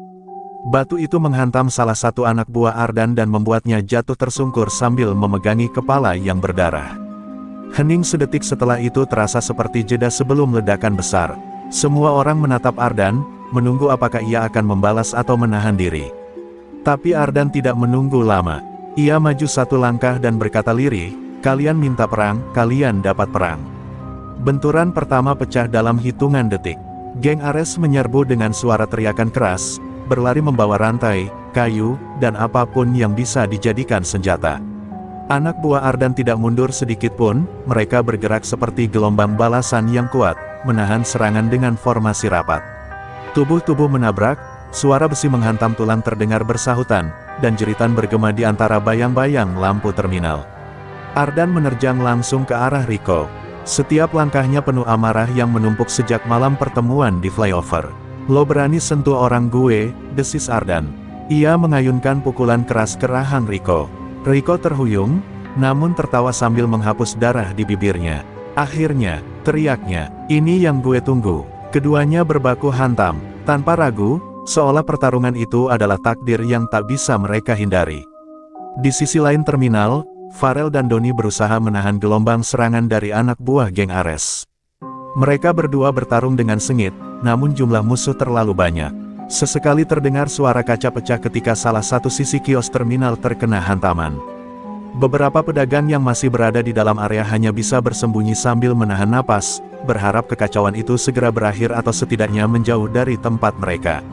Batu itu menghantam salah satu anak buah Ardan dan membuatnya jatuh tersungkur sambil memegangi kepala yang berdarah. Hening sedetik setelah itu terasa seperti jeda sebelum ledakan besar. Semua orang menatap Ardan, menunggu apakah ia akan membalas atau menahan diri. Tapi Ardan tidak menunggu lama. Ia maju satu langkah dan berkata lirih, "Kalian minta perang, kalian dapat perang." Benturan pertama pecah dalam hitungan detik. Geng Ares menyerbu dengan suara teriakan keras, berlari membawa rantai, kayu, dan apapun yang bisa dijadikan senjata. Anak buah Ardan tidak mundur sedikit pun, mereka bergerak seperti gelombang balasan yang kuat, menahan serangan dengan formasi rapat. Tubuh-tubuh menabrak, suara besi menghantam tulang terdengar bersahutan, dan jeritan bergema di antara bayang-bayang lampu terminal. Ardan menerjang langsung ke arah Rico. Setiap langkahnya penuh amarah yang menumpuk sejak malam pertemuan di flyover. "Lo berani sentuh orang gue," desis Ardan. Ia mengayunkan pukulan keras ke rahang Rico. Rico terhuyung, namun tertawa sambil menghapus darah di bibirnya. "Akhirnya," teriaknya, "ini yang gue tunggu." Keduanya berbaku hantam, tanpa ragu, seolah pertarungan itu adalah takdir yang tak bisa mereka hindari. Di sisi lain terminal, Farel dan Donnie berusaha menahan gelombang serangan dari anak buah geng Ares. Mereka berdua bertarung dengan sengit, namun jumlah musuh terlalu banyak. Sesekali terdengar suara kaca pecah ketika salah satu sisi kios terminal terkena hantaman. Beberapa pedagang yang masih berada di dalam area hanya bisa bersembunyi sambil menahan napas, berharap kekacauan itu segera berakhir atau setidaknya menjauh dari tempat mereka.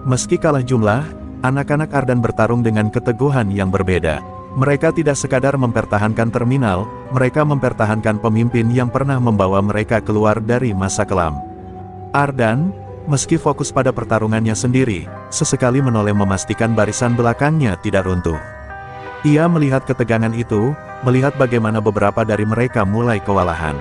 Meski kalah jumlah, anak-anak Ardan bertarung dengan keteguhan yang berbeda. Mereka tidak sekadar mempertahankan terminal, mereka mempertahankan pemimpin yang pernah membawa mereka keluar dari masa kelam. Ardan, meski fokus pada pertarungannya sendiri, sesekali menoleh memastikan barisan belakangnya tidak runtuh. Ia melihat ketegangan itu, melihat bagaimana beberapa dari mereka mulai kewalahan.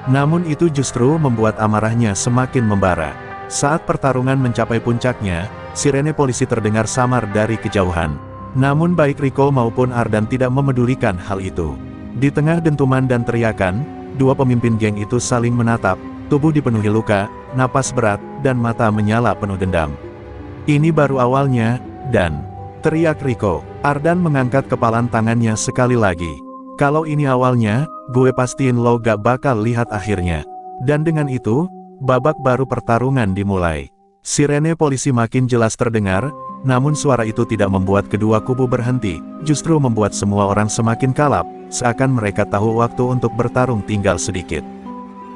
Namun itu justru membuat amarahnya semakin membara. Saat pertarungan mencapai puncaknya, sirene polisi terdengar samar dari kejauhan. Namun baik Rico maupun Ardan tidak memedulikan hal itu. Di tengah dentuman dan teriakan, dua pemimpin geng itu saling menatap, tubuh dipenuhi luka, napas berat, dan mata menyala penuh dendam. "Ini baru awalnya, dan..." teriak Rico. Ardan mengangkat kepalan tangannya sekali lagi. "Kalau ini awalnya, gue pastiin lo gak bakal lihat akhirnya." Dan dengan itu, babak baru pertarungan dimulai. Sirene polisi makin jelas terdengar, namun suara itu tidak membuat kedua kubu berhenti, justru membuat semua orang semakin kalap, seakan mereka tahu waktu untuk bertarung tinggal sedikit.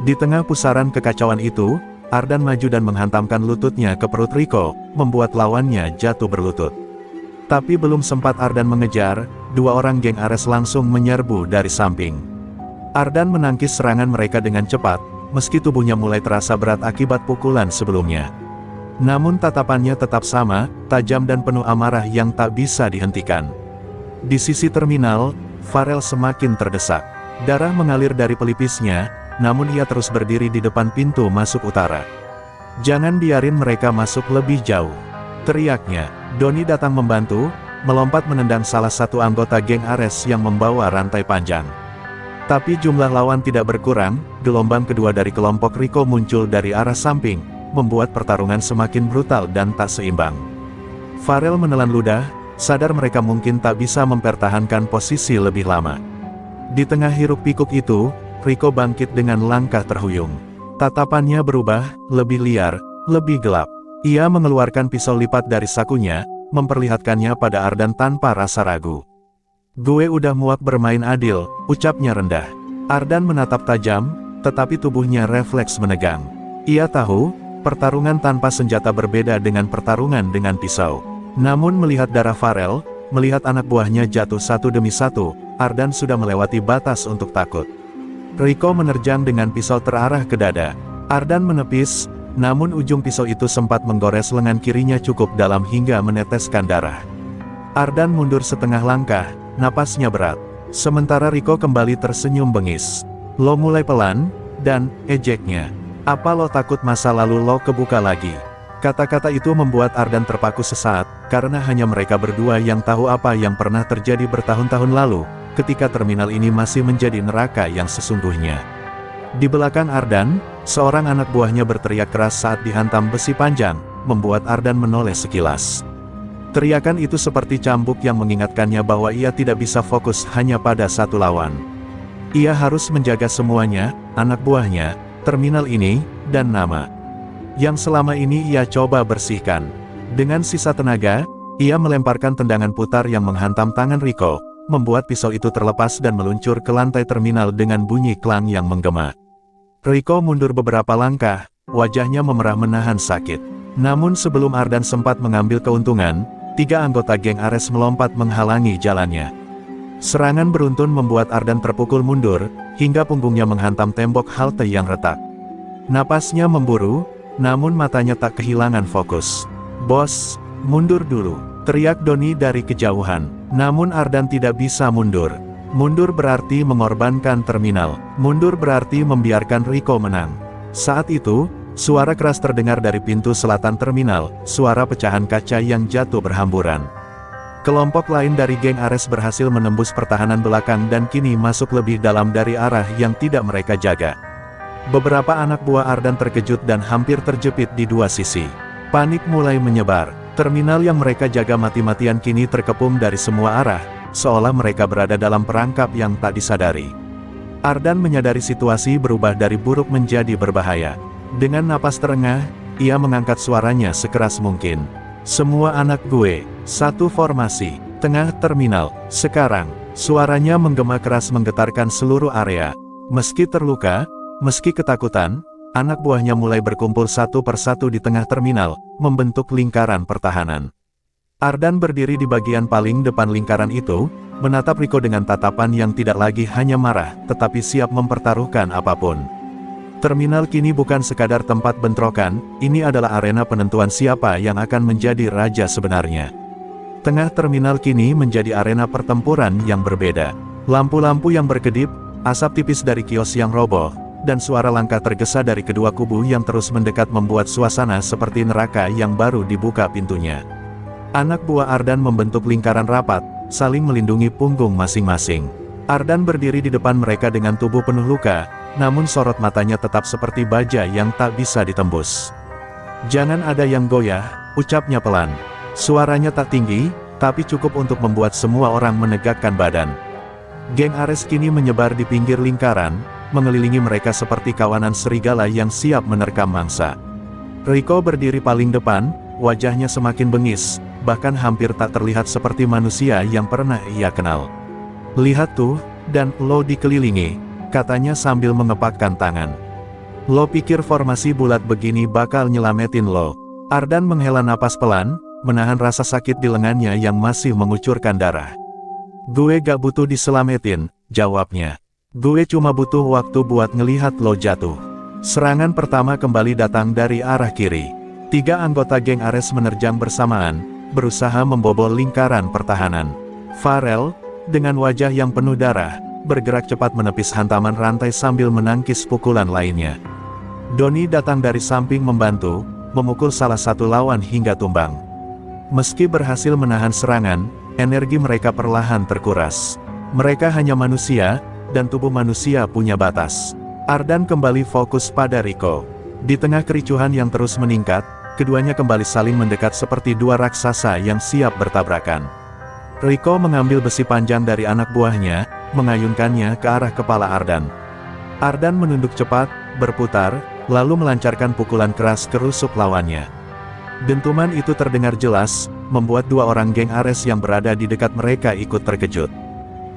Di tengah pusaran kekacauan itu, Ardan maju dan menghantamkan lututnya ke perut Rico, membuat lawannya jatuh berlutut. Tapi belum sempat Ardan mengejar, dua orang geng Ares langsung menyerbu dari samping. Ardan menangkis serangan mereka dengan cepat, meski tubuhnya mulai terasa berat akibat pukulan sebelumnya. Namun tatapannya tetap sama, tajam dan penuh amarah yang tak bisa dihentikan. Di sisi terminal, Farel semakin terdesak. Darah mengalir dari pelipisnya, namun ia terus berdiri di depan pintu masuk utara. "Jangan biarin mereka masuk lebih jauh," teriaknya. Donnie datang membantu, melompat menendang salah satu anggota geng Ares yang membawa rantai panjang. Tapi jumlah lawan tidak berkurang, gelombang kedua dari kelompok Rico muncul dari arah samping, membuat pertarungan semakin brutal dan tak seimbang. Farel menelan ludah, sadar mereka mungkin tak bisa mempertahankan posisi lebih lama. Di tengah hiruk-pikuk itu, Rico bangkit dengan langkah terhuyung. Tatapannya berubah, lebih liar, lebih gelap. Ia mengeluarkan pisau lipat dari sakunya, memperlihatkannya pada Ardan tanpa rasa ragu. "Gue udah muak bermain adil," ucapnya rendah. Ardan menatap tajam, tetapi tubuhnya refleks menegang. Ia tahu, pertarungan tanpa senjata berbeda dengan pertarungan dengan pisau. Namun melihat darah Farel, melihat anak buahnya jatuh satu demi satu, Ardan sudah melewati batas untuk takut. Rico menerjang dengan pisau terarah ke dada. Ardan menepis, namun ujung pisau itu sempat menggores lengan kirinya cukup dalam hingga meneteskan darah. Ardan mundur setengah langkah, napasnya berat. Sementara Rico kembali tersenyum bengis. Lo mulai pelan, dan, ejeknya. Apa lo takut masa lalu lo kebuka lagi? Kata-kata itu membuat Ardan terpaku sesaat, karena hanya mereka berdua yang tahu apa yang pernah terjadi bertahun-tahun lalu, ketika terminal ini masih menjadi neraka yang sesungguhnya. Di belakang Ardan, seorang anak buahnya berteriak keras saat dihantam besi panjang, membuat Ardan menoleh sekilas. Teriakan itu seperti cambuk yang mengingatkannya bahwa ia tidak bisa fokus hanya pada satu lawan. Ia harus menjaga semuanya, anak buahnya, terminal ini, dan nama yang selama ini ia coba bersihkan. Dengan sisa tenaga, ia melemparkan tendangan putar yang menghantam tangan Rico, membuat pisau itu terlepas dan meluncur ke lantai terminal dengan bunyi klang yang menggema. Rico mundur beberapa langkah, wajahnya memerah menahan sakit. Namun sebelum Ardan sempat mengambil keuntungan, 3 anggota geng Ares melompat menghalangi jalannya. Serangan beruntun membuat Ardan terpukul mundur, hingga punggungnya menghantam tembok halte yang retak. Napasnya memburu, namun matanya tak kehilangan fokus. "Bos, mundur dulu," teriak Doni dari kejauhan. Namun Ardan tidak bisa mundur. Mundur berarti mengorbankan terminal. Mundur berarti membiarkan Rico menang. Saat itu, suara keras terdengar dari pintu selatan terminal, suara pecahan kaca yang jatuh berhamburan. Kelompok lain dari geng Ares berhasil menembus pertahanan belakang dan kini masuk lebih dalam dari arah yang tidak mereka jaga. Beberapa anak buah Ardan terkejut dan hampir terjepit di dua sisi. Panik mulai menyebar. Terminal yang mereka jaga mati-matian kini terkepung dari semua arah, seolah mereka berada dalam perangkap yang tak disadari. Ardan menyadari situasi berubah dari buruk menjadi berbahaya. Dengan napas terengah, ia mengangkat suaranya sekeras mungkin. "Semua anak gue, satu formasi, tengah terminal, sekarang." Suaranya menggema keras menggetarkan seluruh area. Meski terluka, meski ketakutan, anak buahnya mulai berkumpul satu persatu di tengah terminal, membentuk lingkaran pertahanan. Ardan berdiri di bagian paling depan lingkaran itu, menatap Rico dengan tatapan yang tidak lagi hanya marah, tetapi siap mempertaruhkan apapun. Terminal kini bukan sekadar tempat bentrokan, ini adalah arena penentuan siapa yang akan menjadi raja sebenarnya. Tengah terminal kini menjadi arena pertempuran yang berbeda. Lampu-lampu yang berkedip, asap tipis dari kios yang roboh, dan suara langkah tergesa dari kedua kubu yang terus mendekat membuat suasana seperti neraka yang baru dibuka pintunya. Anak buah Ardan membentuk lingkaran rapat, saling melindungi punggung masing-masing. Ardan berdiri di depan mereka dengan tubuh penuh luka, namun sorot matanya tetap seperti baja yang tak bisa ditembus. "Jangan ada yang goyah," ucapnya pelan. Suaranya tak tinggi, tapi cukup untuk membuat semua orang menegakkan badan. Geng Ares kini menyebar di pinggir lingkaran, mengelilingi mereka seperti kawanan serigala yang siap menerkam mangsa. Rico berdiri paling depan, wajahnya semakin bengis, bahkan hampir tak terlihat seperti manusia yang pernah ia kenal. "Lihat tuh, dan lo dikelilingi," katanya sambil mengepakkan tangan. "Lo pikir formasi bulat begini bakal nyelamatin lo?" Ardan menghela napas pelan, menahan rasa sakit di lengannya yang masih mengucurkan darah. "Gue gak butuh diselamatin," jawabnya. "Gue cuma butuh waktu buat ngelihat lo jatuh." Serangan pertama kembali datang dari arah kiri. 3 anggota geng Ares menerjang bersamaan, berusaha membobol lingkaran pertahanan. Farel, dengan wajah yang penuh darah, bergerak cepat menepis hantaman rantai sambil menangkis pukulan lainnya. Doni datang dari samping membantu, memukul salah satu lawan hingga tumbang. Meski berhasil menahan serangan, energi mereka perlahan terkuras. Mereka hanya manusia, dan tubuh manusia punya batas. Ardan kembali fokus pada Rico. Di tengah kericuhan yang terus meningkat, keduanya kembali saling mendekat seperti dua raksasa yang siap bertabrakan. Rico mengambil besi panjang dari anak buahnya, mengayunkannya ke arah kepala Ardan. Ardan menunduk cepat, berputar, lalu melancarkan pukulan keras ke rusuk lawannya. Dentuman itu terdengar jelas, membuat 2 orang geng Ares yang berada di dekat mereka ikut terkejut.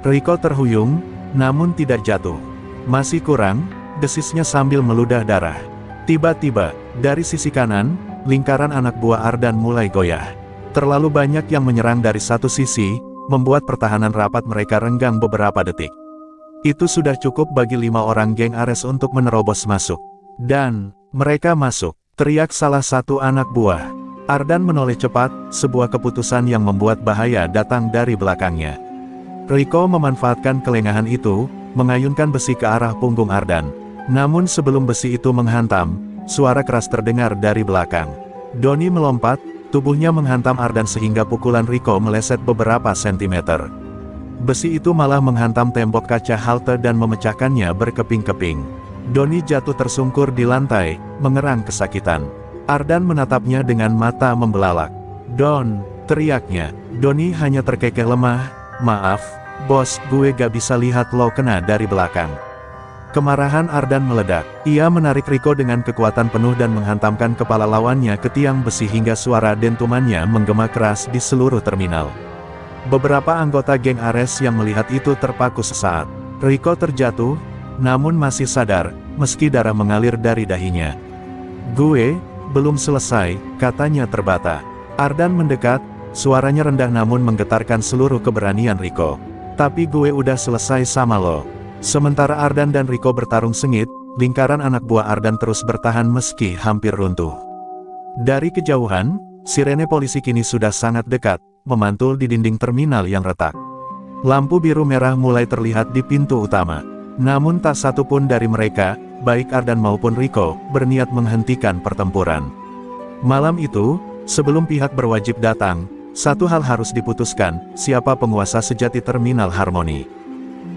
Rico terhuyung, namun tidak jatuh. Masih kurang, desisnya sambil meludah darah. Tiba-tiba, dari sisi kanan, lingkaran anak buah Ardan mulai goyah. Terlalu banyak yang menyerang dari satu sisi, membuat pertahanan rapat mereka renggang beberapa detik. Itu sudah cukup bagi 5 orang geng Ares untuk menerobos masuk. Dan, mereka masuk, teriak salah satu anak buah. Ardan menoleh cepat, sebuah keputusan yang membuat bahaya datang dari belakangnya. Rico memanfaatkan kelengahan itu, mengayunkan besi ke arah punggung Ardan. Namun sebelum besi itu menghantam, suara keras terdengar dari belakang. Donnie melompat, tubuhnya menghantam Ardan sehingga pukulan Rico meleset beberapa sentimeter. Besi itu malah menghantam tembok kaca halte dan memecahkannya berkeping-keping. Donnie jatuh tersungkur di lantai, mengerang kesakitan. Ardan menatapnya dengan mata membelalak. "Don!" teriaknya. Donnie hanya terkekeh lemah. "Maaf, bos, gue gak bisa lihat lo kena dari belakang." Kemarahan Ardan meledak. Ia menarik Rico dengan kekuatan penuh dan menghantamkan kepala lawannya ke tiang besi hingga suara dentumannya menggema keras di seluruh terminal. Beberapa anggota geng Ares yang melihat itu terpaku sesaat. Rico terjatuh, namun masih sadar, meski darah mengalir dari dahinya. "Gue belum selesai," katanya terbata. Ardan mendekat, suaranya rendah namun menggetarkan seluruh keberanian Rico. "Tapi gue udah selesai sama lo." Sementara Ardan dan Rico bertarung sengit, lingkaran anak buah Ardan terus bertahan meski hampir runtuh. Dari kejauhan, sirene polisi kini sudah sangat dekat, memantul di dinding terminal yang retak. Lampu biru merah mulai terlihat di pintu utama. Namun tak satu pun dari mereka, baik Ardan maupun Rico, berniat menghentikan pertempuran. Malam itu, sebelum pihak berwajib datang, satu hal harus diputuskan, siapa penguasa sejati terminal Harmony.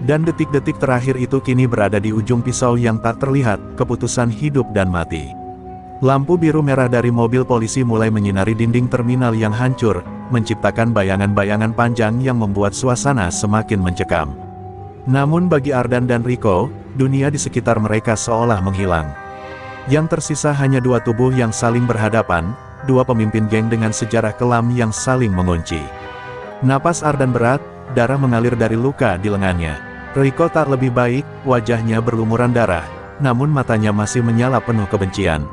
Dan detik-detik terakhir itu kini berada di ujung pisau yang tak terlihat, keputusan hidup dan mati. Lampu biru merah dari mobil polisi mulai menyinari dinding terminal yang hancur, menciptakan bayangan-bayangan panjang yang membuat suasana semakin mencekam. Namun bagi Ardan dan Rico, dunia di sekitar mereka seolah menghilang. Yang tersisa hanya 2 tubuh yang saling berhadapan, 2 pemimpin geng dengan sejarah kelam yang saling mengunci. Napas Ardan berat, darah mengalir dari luka di lengannya. Rico tak lebih baik, wajahnya berlumuran darah, namun matanya masih menyala penuh kebencian.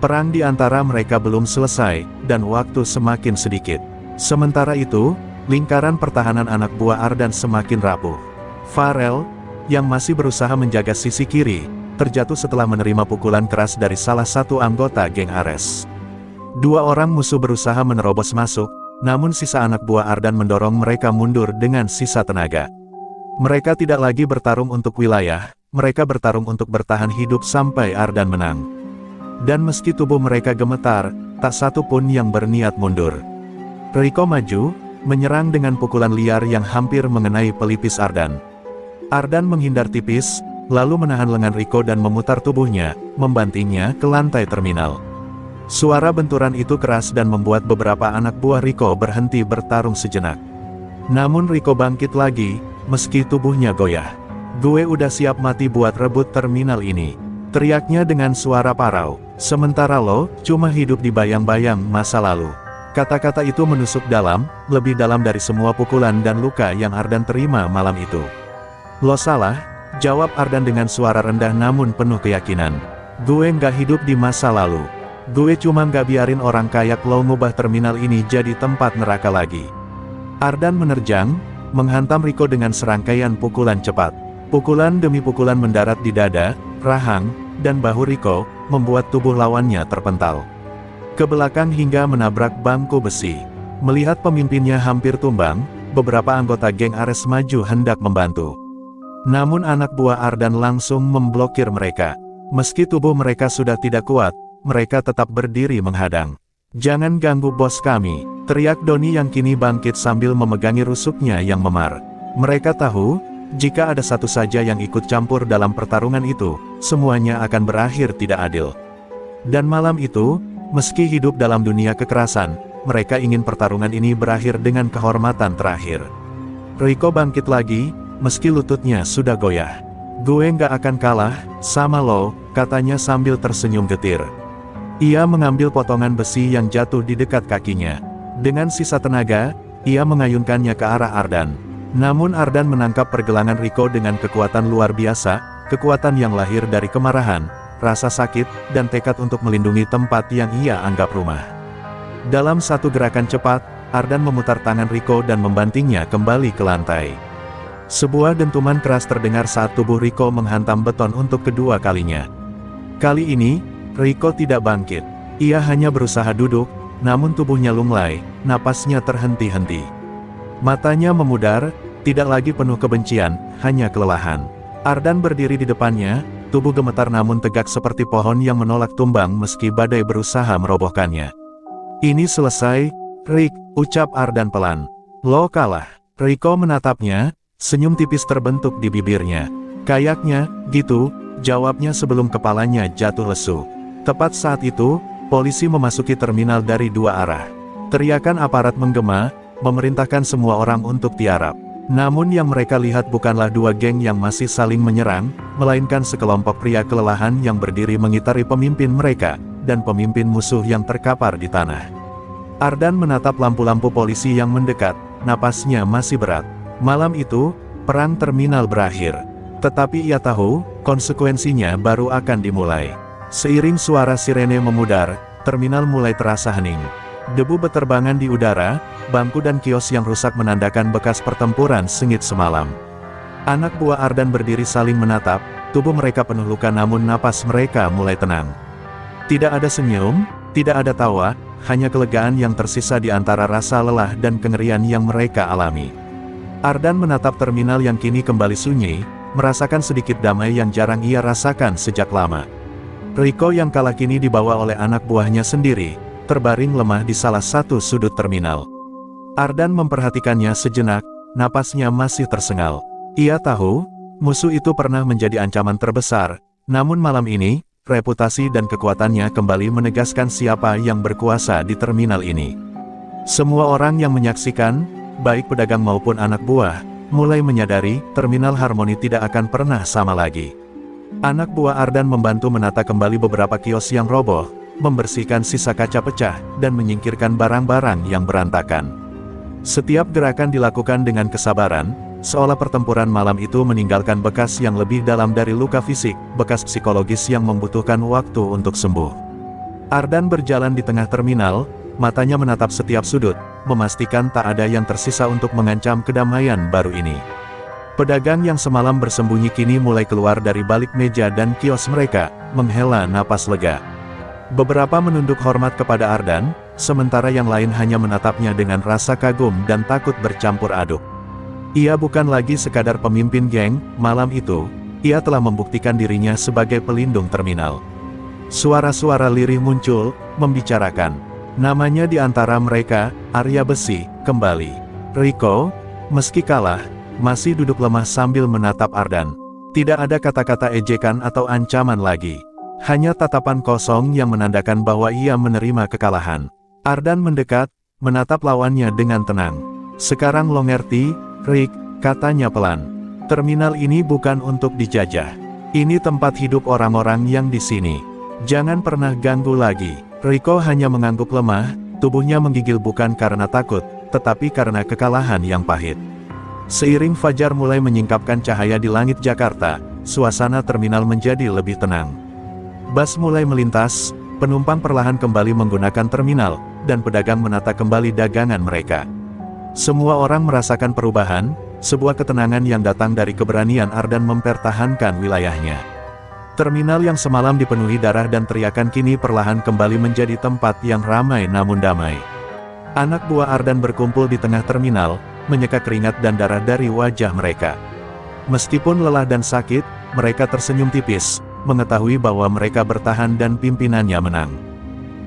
Perang di antara mereka belum selesai, dan waktu semakin sedikit. Sementara itu, lingkaran pertahanan anak buah Ardan semakin rapuh. Farel, yang masih berusaha menjaga sisi kiri, terjatuh setelah menerima pukulan keras dari salah satu anggota geng Ares. 2 orang musuh berusaha menerobos masuk, namun sisa anak buah Ardan mendorong mereka mundur dengan sisa tenaga. Mereka tidak lagi bertarung untuk wilayah, mereka bertarung untuk bertahan hidup sampai Ardan menang. Dan meski tubuh mereka gemetar, tak satu pun yang berniat mundur. Rico maju, menyerang dengan pukulan liar yang hampir mengenai pelipis Ardan. Ardan menghindar tipis, lalu menahan lengan Rico dan memutar tubuhnya, membantingnya ke lantai terminal. Suara benturan itu keras dan membuat beberapa anak buah Rico berhenti bertarung sejenak. Namun Rico bangkit lagi, meski tubuhnya goyah. "Gue udah siap mati buat rebut terminal ini," teriaknya dengan suara parau. "Sementara lo, cuma hidup di bayang-bayang masa lalu." Kata-kata itu menusuk dalam, lebih dalam dari semua pukulan dan luka yang Ardan terima malam itu. "Lo salah," jawab Ardan dengan suara rendah namun penuh keyakinan. "Gue nggak hidup di masa lalu. Gue cuma nggak biarin orang kayak lo ngubah terminal ini jadi tempat neraka lagi." Ardan menerjang, menghantam Rico dengan serangkaian pukulan cepat. Pukulan demi pukulan mendarat di dada, rahang, dan bahu Rico, membuat tubuh lawannya terpental ke belakang hingga menabrak bangku besi. Melihat pemimpinnya hampir tumbang, beberapa anggota geng Ares maju hendak membantu. Namun anak buah Ardan langsung memblokir mereka. Meski tubuh mereka sudah tidak kuat, mereka tetap berdiri menghadang. "Jangan ganggu bos kami," teriak Donnie yang kini bangkit sambil memegangi rusuknya yang memar. Mereka tahu, jika ada satu saja yang ikut campur dalam pertarungan itu, semuanya akan berakhir tidak adil. Dan malam itu, meski hidup dalam dunia kekerasan, mereka ingin pertarungan ini berakhir dengan kehormatan terakhir. Rico bangkit lagi, meski lututnya sudah goyah. "Gue nggak akan kalah sama lo," katanya sambil tersenyum getir. Ia mengambil potongan besi yang jatuh di dekat kakinya. Dengan sisa tenaga, ia mengayunkannya ke arah Ardan. Namun Ardan menangkap pergelangan Rico dengan kekuatan luar biasa, kekuatan yang lahir dari kemarahan, rasa sakit, dan tekad untuk melindungi tempat yang ia anggap rumah. Dalam satu gerakan cepat, Ardan memutar tangan Rico dan membantingnya kembali ke lantai. Sebuah dentuman keras terdengar saat tubuh Rico menghantam beton untuk kedua kalinya. Kali ini, Rico tidak bangkit. Ia hanya berusaha duduk, namun tubuhnya lunglai, napasnya terhenti-henti. Matanya memudar, tidak lagi penuh kebencian, hanya kelelahan. Ardan berdiri di depannya, tubuh gemetar namun tegak seperti pohon yang menolak tumbang meski badai berusaha merobohkannya. "Ini selesai, Rick," ucap Ardan pelan. "Lo kalah." Rico menatapnya, senyum tipis terbentuk di bibirnya. "Kayaknya, gitu," jawabnya sebelum kepalanya jatuh lesu. Tepat saat itu, polisi memasuki terminal dari dua arah. Teriakan aparat menggema, memerintahkan semua orang untuk tiarap. Namun yang mereka lihat bukanlah dua geng yang masih saling menyerang, melainkan sekelompok pria kelelahan yang berdiri mengitari pemimpin mereka, dan pemimpin musuh yang terkapar di tanah. Ardan menatap lampu-lampu polisi yang mendekat, napasnya masih berat. Malam itu, perang terminal berakhir. Tetapi ia tahu, konsekuensinya baru akan dimulai. Seiring suara sirene memudar, terminal mulai terasa hening. Debu beterbangan di udara, bangku dan kios yang rusak menandakan bekas pertempuran sengit semalam. Anak buah Ardan berdiri saling menatap, tubuh mereka penuh luka namun napas mereka mulai tenang. Tidak ada senyum, tidak ada tawa, hanya kelegaan yang tersisa di antara rasa lelah dan kengerian yang mereka alami. Ardan menatap terminal yang kini kembali sunyi, merasakan sedikit damai yang jarang ia rasakan sejak lama. Rico yang kalah kini dibawa oleh anak buahnya sendiri, terbaring lemah di salah satu sudut terminal. Ardan memperhatikannya sejenak, napasnya masih tersengal. Ia tahu, musuh itu pernah menjadi ancaman terbesar, namun malam ini, reputasi dan kekuatannya kembali menegaskan siapa yang berkuasa di terminal ini. Semua orang yang menyaksikan, baik pedagang maupun anak buah, mulai menyadari, terminal Harmoni tidak akan pernah sama lagi. Anak buah Ardan membantu menata kembali beberapa kios yang roboh, membersihkan sisa kaca pecah, dan menyingkirkan barang-barang yang berantakan. Setiap gerakan dilakukan dengan kesabaran, seolah pertempuran malam itu meninggalkan bekas yang lebih dalam dari luka fisik, bekas psikologis yang membutuhkan waktu untuk sembuh. Ardan berjalan di tengah terminal, matanya menatap setiap sudut, memastikan tak ada yang tersisa untuk mengancam kedamaian baru ini. Pedagang yang semalam bersembunyi kini mulai keluar dari balik meja dan kios mereka, menghela napas lega. Beberapa menunduk hormat kepada Ardan, sementara yang lain hanya menatapnya dengan rasa kagum dan takut bercampur aduk. Ia bukan lagi sekadar pemimpin geng, malam itu, ia telah membuktikan dirinya sebagai pelindung terminal. Suara-suara lirih muncul, membicarakan. Namanya di antara mereka, Arya Besi, kembali. Rico, meski kalah, masih duduk lemah sambil menatap Ardan. Tidak ada kata-kata ejekan atau ancaman lagi. Hanya tatapan kosong yang menandakan bahwa ia menerima kekalahan. Ardan mendekat, menatap lawannya dengan tenang. "Sekarang lo ngerti, Rick," katanya pelan. "Terminal ini bukan untuk dijajah. Ini tempat hidup orang-orang yang di sini. Jangan pernah ganggu lagi." Rico hanya mengangguk lemah, tubuhnya menggigil bukan karena takut, tetapi karena kekalahan yang pahit. Seiring fajar mulai menyingkapkan cahaya di langit Jakarta, suasana terminal menjadi lebih tenang. Bus mulai melintas, penumpang perlahan kembali menggunakan terminal, dan pedagang menata kembali dagangan mereka. Semua orang merasakan perubahan, sebuah ketenangan yang datang dari keberanian Ardan mempertahankan wilayahnya. Terminal yang semalam dipenuhi darah dan teriakan kini perlahan kembali menjadi tempat yang ramai namun damai. Anak buah Ardan berkumpul di tengah terminal, menyeka keringat dan darah dari wajah mereka. Meskipun lelah dan sakit, mereka tersenyum tipis, mengetahui bahwa mereka bertahan dan pimpinannya menang.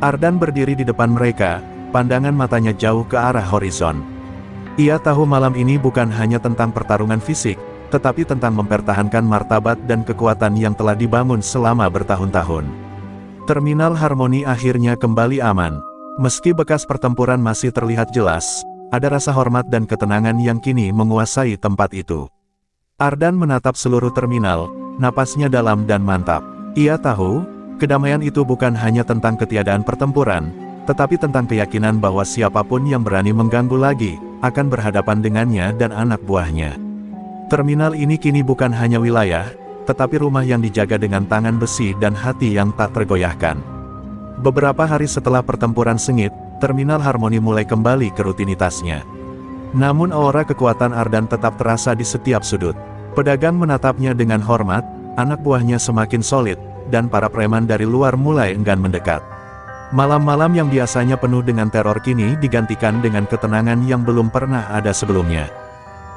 Ardan berdiri di depan mereka, pandangan matanya jauh ke arah horizon. Ia tahu malam ini bukan hanya tentang pertarungan fisik, tetapi tentang mempertahankan martabat dan kekuatan yang telah dibangun selama bertahun-tahun. Terminal Harmoni akhirnya kembali aman. Meski bekas pertempuran masih terlihat jelas, ada rasa hormat dan ketenangan yang kini menguasai tempat itu. Ardan menatap seluruh terminal, napasnya dalam dan mantap. Ia tahu, kedamaian itu bukan hanya tentang ketiadaan pertempuran, tetapi tentang keyakinan bahwa siapapun yang berani mengganggu lagi, akan berhadapan dengannya dan anak buahnya. Terminal ini kini bukan hanya wilayah, tetapi rumah yang dijaga dengan tangan besi dan hati yang tak tergoyahkan. Beberapa hari setelah pertempuran sengit, terminal Harmoni mulai kembali ke rutinitasnya. Namun aura kekuatan Ardan tetap terasa di setiap sudut. Pedagang menatapnya dengan hormat, anak buahnya semakin solid, dan para preman dari luar mulai enggan mendekat. Malam-malam yang biasanya penuh dengan teror kini digantikan dengan ketenangan yang belum pernah ada sebelumnya.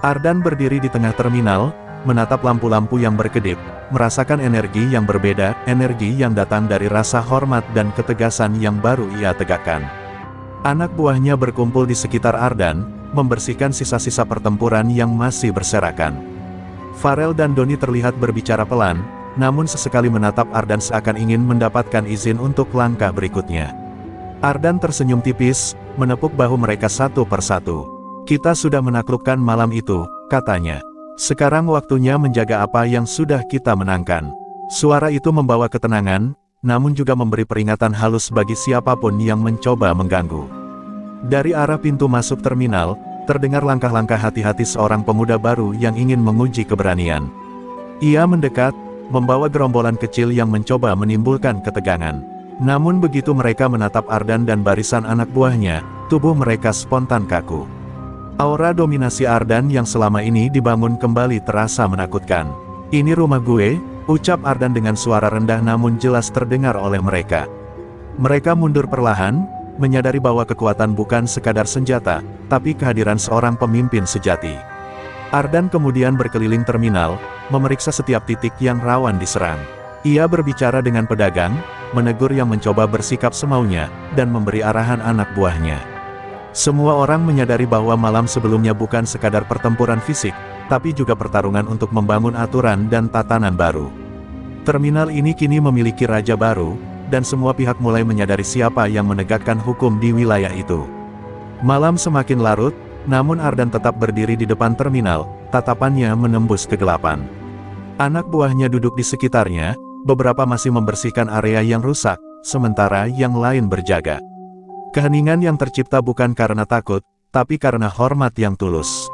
Ardan berdiri di tengah terminal, menatap lampu-lampu yang berkedip, merasakan energi yang berbeda, energi yang datang dari rasa hormat dan ketegasan yang baru ia tegakkan. Anak buahnya berkumpul di sekitar Ardan, membersihkan sisa-sisa pertempuran yang masih berserakan. Farel dan Doni terlihat berbicara pelan, namun sesekali menatap Ardan seakan ingin mendapatkan izin untuk langkah berikutnya. Ardan tersenyum tipis, menepuk bahu mereka satu persatu. "Kita sudah menaklukkan malam itu," katanya. "Sekarang waktunya menjaga apa yang sudah kita menangkan." Suara itu membawa ketenangan, namun juga memberi peringatan halus bagi siapapun yang mencoba mengganggu. Dari arah pintu masuk terminal, terdengar langkah-langkah hati-hati seorang pemuda baru yang ingin menguji keberanian. Ia mendekat, membawa gerombolan kecil yang mencoba menimbulkan ketegangan. Namun begitu mereka menatap Ardan dan barisan anak buahnya, tubuh mereka spontan kaku. Aura dominasi Ardan yang selama ini dibangun kembali terasa menakutkan. "Ini rumah gue," ucap Ardan dengan suara rendah namun jelas terdengar oleh mereka. Mereka mundur perlahan, menyadari bahwa kekuatan bukan sekadar senjata, tapi kehadiran seorang pemimpin sejati. Ardan kemudian berkeliling terminal, memeriksa setiap titik yang rawan diserang. Ia berbicara dengan pedagang, menegur yang mencoba bersikap semaunya, dan memberi arahan anak buahnya. Semua orang menyadari bahwa malam sebelumnya bukan sekadar pertempuran fisik, tapi juga pertarungan untuk membangun aturan dan tatanan baru. Terminal ini kini memiliki raja baru, dan semua pihak mulai menyadari siapa yang menegakkan hukum di wilayah itu. Malam semakin larut, namun Ardan tetap berdiri di depan terminal, tatapannya menembus kegelapan. Anak buahnya duduk di sekitarnya, beberapa masih membersihkan area yang rusak, sementara yang lain berjaga. Keheningan yang tercipta bukan karena takut, tapi karena hormat yang tulus.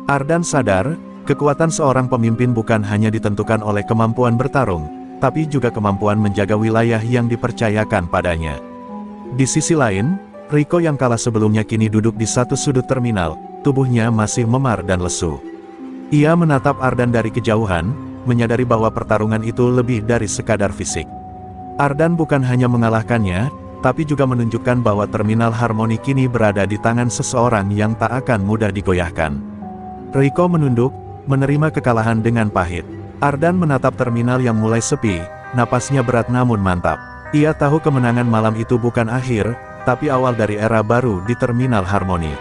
Ardan sadar, kekuatan seorang pemimpin bukan hanya ditentukan oleh kemampuan bertarung, tapi juga kemampuan menjaga wilayah yang dipercayakan padanya. Di sisi lain, Rico yang kalah sebelumnya kini duduk di satu sudut terminal, tubuhnya masih memar dan lesu. Ia menatap Ardan dari kejauhan, menyadari bahwa pertarungan itu lebih dari sekadar fisik. Ardan bukan hanya mengalahkannya, tapi juga menunjukkan bahwa terminal Harmoni kini berada di tangan seseorang yang tak akan mudah digoyahkan. Rico menunduk, menerima kekalahan dengan pahit. Ardan menatap terminal yang mulai sepi, napasnya berat namun mantap. Ia tahu kemenangan malam itu bukan akhir, tapi awal dari era baru di terminal Harmoni.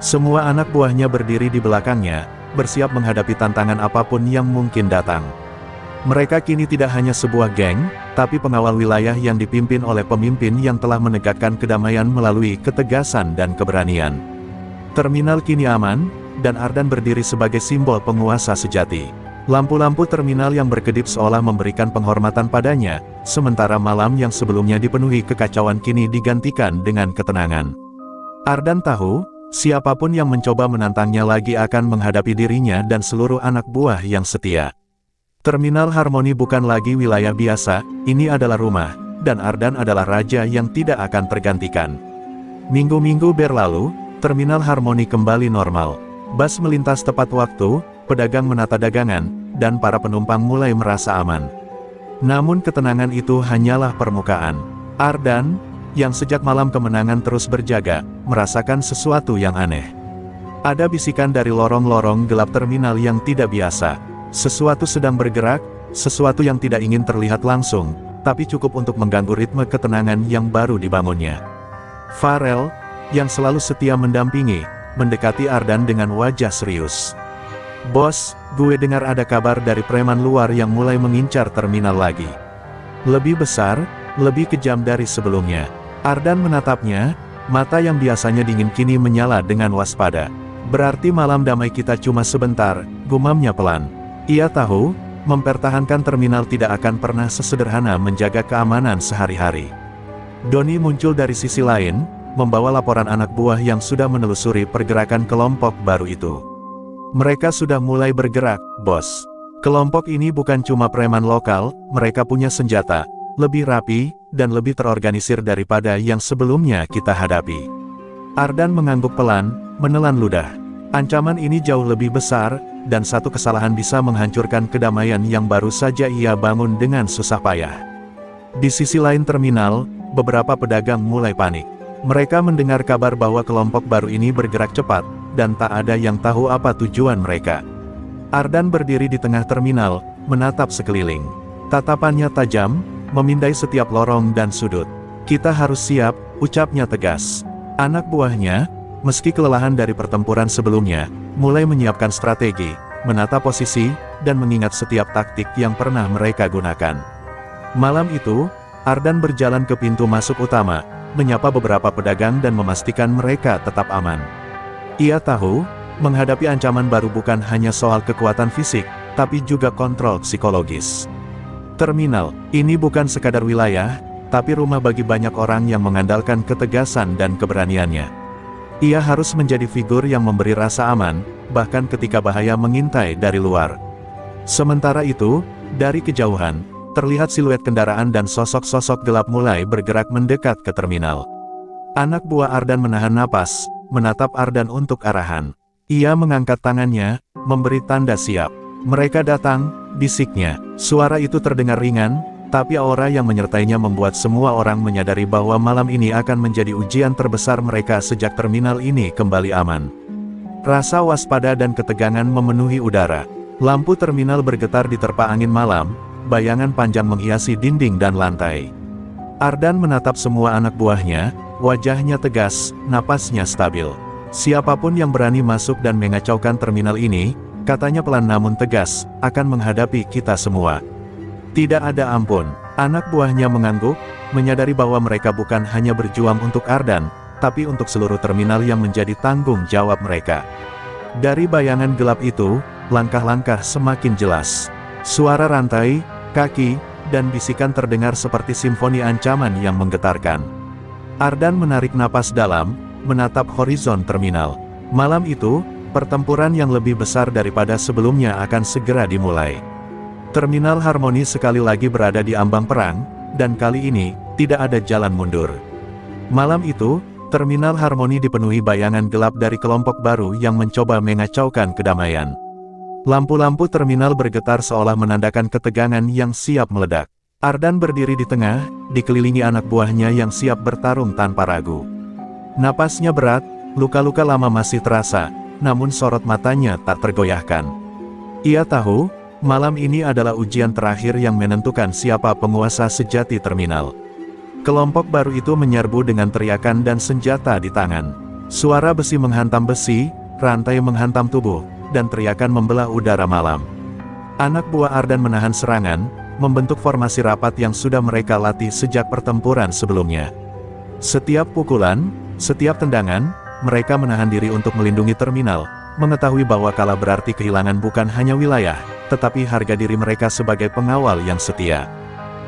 Semua anak buahnya berdiri di belakangnya, bersiap menghadapi tantangan apapun yang mungkin datang. Mereka kini tidak hanya sebuah geng, tapi pengawal wilayah yang dipimpin oleh pemimpin yang telah menegakkan kedamaian melalui ketegasan dan keberanian. Terminal kini aman, dan Ardan berdiri sebagai simbol penguasa sejati. Lampu-lampu terminal yang berkedip seolah memberikan penghormatan padanya, sementara malam yang sebelumnya dipenuhi kekacauan kini digantikan dengan ketenangan. Ardan tahu, siapapun yang mencoba menantangnya lagi akan menghadapi dirinya dan seluruh anak buah yang setia. Terminal Harmoni bukan lagi wilayah biasa, ini adalah rumah, dan Ardan adalah raja yang tidak akan tergantikan. Minggu-minggu berlalu, terminal Harmoni kembali normal. Bus melintas tepat waktu, pedagang menata dagangan, dan para penumpang mulai merasa aman. Namun ketenangan itu hanyalah permukaan. Ardan, yang sejak malam kemenangan terus berjaga, merasakan sesuatu yang aneh. Ada bisikan dari lorong-lorong gelap terminal yang tidak biasa. Sesuatu sedang bergerak, sesuatu yang tidak ingin terlihat langsung, tapi cukup untuk mengganggu ritme ketenangan yang baru dibangunnya. Farel, yang selalu setia mendampingi, mendekati Ardan dengan wajah serius. "Bos, gue dengar ada kabar dari preman luar yang mulai mengincar terminal lagi. Lebih besar, lebih kejam dari sebelumnya." Ardan menatapnya, mata yang biasanya dingin kini menyala dengan waspada. "Berarti malam damai kita cuma sebentar," gumamnya pelan. Ia tahu, mempertahankan terminal tidak akan pernah sesederhana menjaga keamanan sehari-hari. Doni muncul dari sisi lain, membawa laporan anak buah yang sudah menelusuri pergerakan kelompok baru itu. "Mereka sudah mulai bergerak, bos. Kelompok ini bukan cuma preman lokal, mereka punya senjata, lebih rapi, dan lebih terorganisir daripada yang sebelumnya kita hadapi. Ardan mengangguk pelan, menelan ludah. Ancaman ini jauh lebih besar, dan satu kesalahan bisa menghancurkan kedamaian yang baru saja ia bangun dengan susah payah. Di sisi lain terminal, beberapa pedagang mulai panik. Mereka mendengar kabar bahwa kelompok baru ini bergerak cepat, dan tak ada yang tahu apa tujuan mereka. Ardan berdiri di tengah terminal, menatap sekeliling. Tatapannya tajam, memindai setiap lorong dan sudut. "Kita harus siap," ucapnya tegas. Anak buahnya, meski kelelahan dari pertempuran sebelumnya, mulai menyiapkan strategi, menata posisi, dan mengingat setiap taktik yang pernah mereka gunakan. Malam itu, Ardan berjalan ke pintu masuk utama, menyapa beberapa pedagang dan memastikan mereka tetap aman. Ia tahu, menghadapi ancaman baru bukan hanya soal kekuatan fisik, tapi juga kontrol psikologis. Terminal, ini bukan sekadar wilayah, tapi rumah bagi banyak orang yang mengandalkan ketegasan dan keberaniannya. Ia harus menjadi figur yang memberi rasa aman, bahkan ketika bahaya mengintai dari luar. Sementara itu, dari kejauhan, terlihat siluet kendaraan dan sosok-sosok gelap mulai bergerak mendekat ke terminal. Anak buah Ardan menahan napas, menatap Ardan untuk arahan. Ia mengangkat tangannya, memberi tanda siap. "Mereka datang," bisiknya. Suara itu terdengar ringan, tapi aura yang menyertainya membuat semua orang menyadari bahwa malam ini akan menjadi ujian terbesar mereka sejak terminal ini kembali aman. Rasa waspada dan ketegangan memenuhi udara. Lampu terminal bergetar diterpa angin malam, bayangan panjang menghiasi dinding dan lantai. Ardan menatap semua anak buahnya, wajahnya tegas, napasnya stabil. "Siapapun yang berani masuk dan mengacaukan terminal ini," katanya pelan namun tegas, "akan menghadapi kita semua. Tidak ada ampun." Anak buahnya mengangguk, menyadari bahwa mereka bukan hanya berjuang untuk Ardan, tapi untuk seluruh terminal yang menjadi tanggung jawab mereka. Dari bayangan gelap itu, langkah-langkah semakin jelas. Suara rantai, kaki, dan bisikan terdengar seperti simfoni ancaman yang menggetarkan. Ardan menarik napas dalam, menatap horizon terminal. Malam itu, pertempuran yang lebih besar daripada sebelumnya akan segera dimulai. Terminal Harmoni sekali lagi berada di ambang perang, dan kali ini, tidak ada jalan mundur. Malam itu, Terminal Harmoni dipenuhi bayangan gelap dari kelompok baru yang mencoba mengacaukan kedamaian. Lampu-lampu terminal bergetar seolah menandakan ketegangan yang siap meledak. Ardan berdiri di tengah, dikelilingi anak buahnya yang siap bertarung tanpa ragu. Napasnya berat, luka-luka lama masih terasa, namun sorot matanya tak tergoyahkan. Ia tahu, malam ini adalah ujian terakhir yang menentukan siapa penguasa sejati terminal. Kelompok baru itu menyerbu dengan teriakan dan senjata di tangan. Suara besi menghantam besi, rantai menghantam tubuh, dan teriakan membelah udara malam. Anak buah Ardan menahan serangan, membentuk formasi rapat yang sudah mereka latih sejak pertempuran sebelumnya. Setiap pukulan, setiap tendangan, mereka menahan diri untuk melindungi terminal, mengetahui bahwa kalah berarti kehilangan bukan hanya wilayah, tetapi harga diri mereka sebagai pengawal yang setia.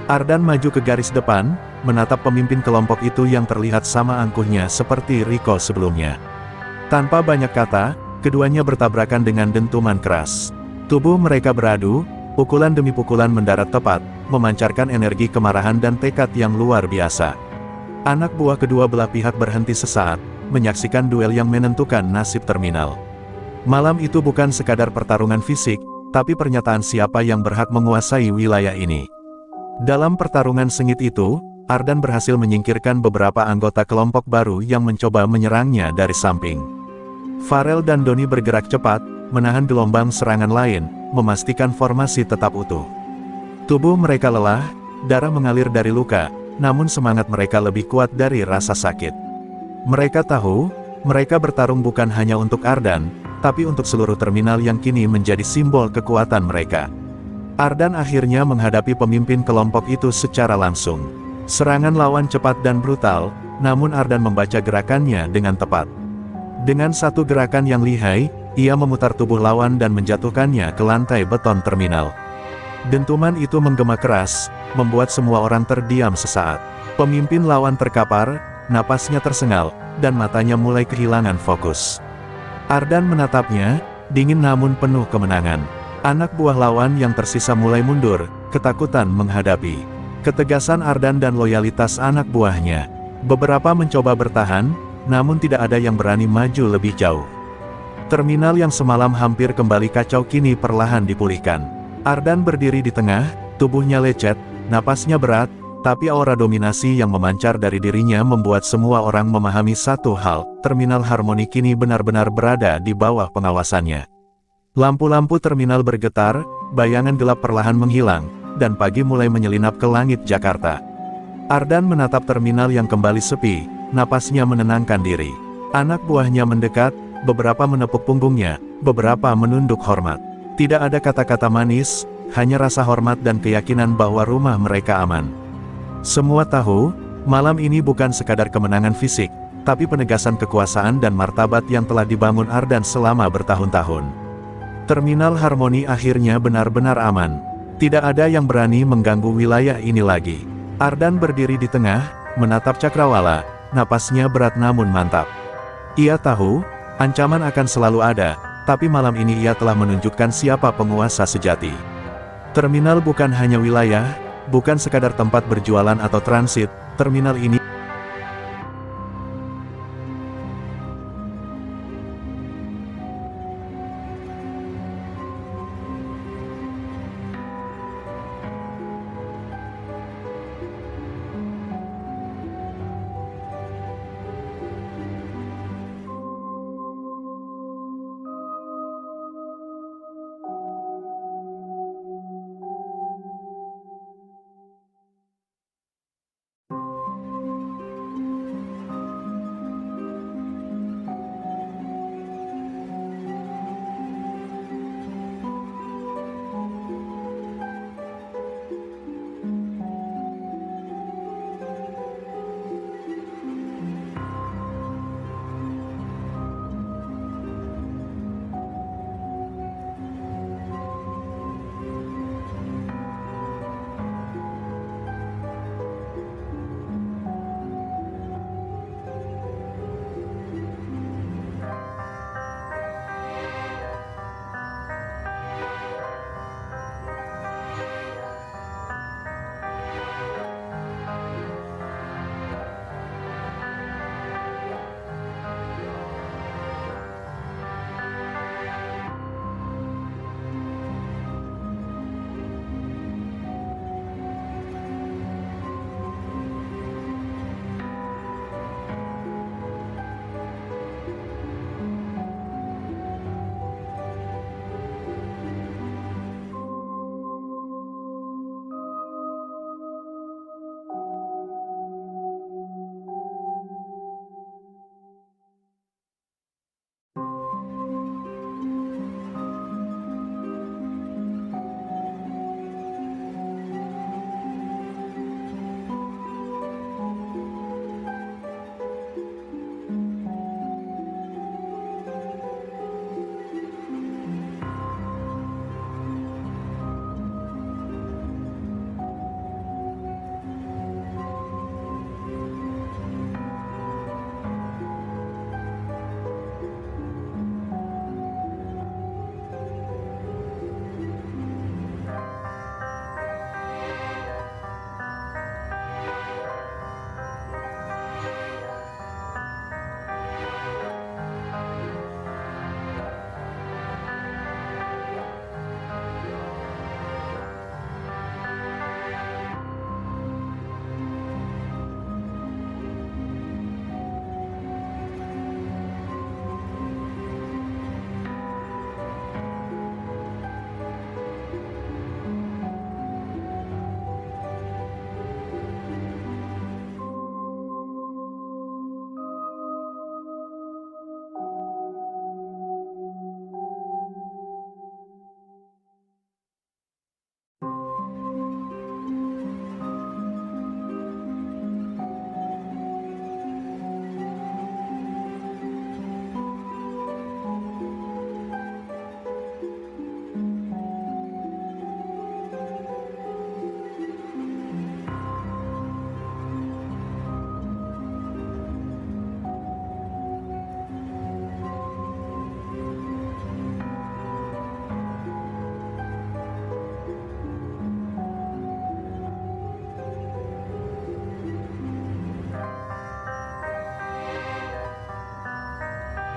Ardan maju ke garis depan, menatap pemimpin kelompok itu yang terlihat sama angkuhnya seperti Rico sebelumnya. Tanpa banyak kata, keduanya bertabrakan dengan dentuman keras. Tubuh mereka beradu, pukulan demi pukulan mendarat tepat, memancarkan energi kemarahan dan tekad yang luar biasa. Anak buah kedua belah pihak berhenti sesaat, menyaksikan duel yang menentukan nasib terminal. Malam itu bukan sekadar pertarungan fisik, tapi pernyataan siapa yang berhak menguasai wilayah ini. Dalam pertarungan sengit itu, Ardan berhasil menyingkirkan beberapa anggota kelompok baru yang mencoba menyerangnya dari samping. Farel dan Doni bergerak cepat, menahan gelombang serangan lain, memastikan formasi tetap utuh. Tubuh mereka lelah, darah mengalir dari luka, namun semangat mereka lebih kuat dari rasa sakit. Mereka tahu, mereka bertarung bukan hanya untuk Ardan, tapi untuk seluruh terminal yang kini menjadi simbol kekuatan mereka. Ardan akhirnya menghadapi pemimpin kelompok itu secara langsung. Serangan lawan cepat dan brutal, namun Ardan membaca gerakannya dengan tepat. Dengan satu gerakan yang lihai, ia memutar tubuh lawan dan menjatuhkannya ke lantai beton terminal. Dentuman itu menggema keras, membuat semua orang terdiam sesaat. Pemimpin lawan terkapar, napasnya tersengal, dan matanya mulai kehilangan fokus. Ardan menatapnya, dingin namun penuh kemenangan. Anak buah lawan yang tersisa mulai mundur, ketakutan menghadapi ketegasan Ardan dan loyalitas anak buahnya. Beberapa mencoba bertahan, namun tidak ada yang berani maju lebih jauh. Terminal yang semalam hampir kembali kacau kini perlahan dipulihkan. Ardan berdiri di tengah, tubuhnya lecet, napasnya berat, tapi aura dominasi yang memancar dari dirinya membuat semua orang memahami satu hal, terminal Harmoni kini benar-benar berada di bawah pengawasannya. Lampu-lampu terminal bergetar, bayangan gelap perlahan menghilang, dan pagi mulai menyelinap ke langit Jakarta. Ardan menatap terminal yang kembali sepi, napasnya menenangkan diri. Anak buahnya mendekat, beberapa menepuk punggungnya, beberapa menunduk hormat. Tidak ada kata-kata manis, hanya rasa hormat dan keyakinan bahwa rumah mereka aman. Semua tahu, malam ini bukan sekadar kemenangan fisik, tapi penegasan kekuasaan dan martabat yang telah dibangun Ardan selama bertahun-tahun. Terminal Harmoni akhirnya benar-benar aman. Tidak ada yang berani mengganggu wilayah ini lagi. Ardan berdiri di tengah, menatap Cakrawala, napasnya berat namun mantap. Ia tahu, ancaman akan selalu ada, tapi malam ini ia telah menunjukkan siapa penguasa sejati. Terminal bukan hanya wilayah, bukan sekadar tempat berjualan atau transit, terminal ini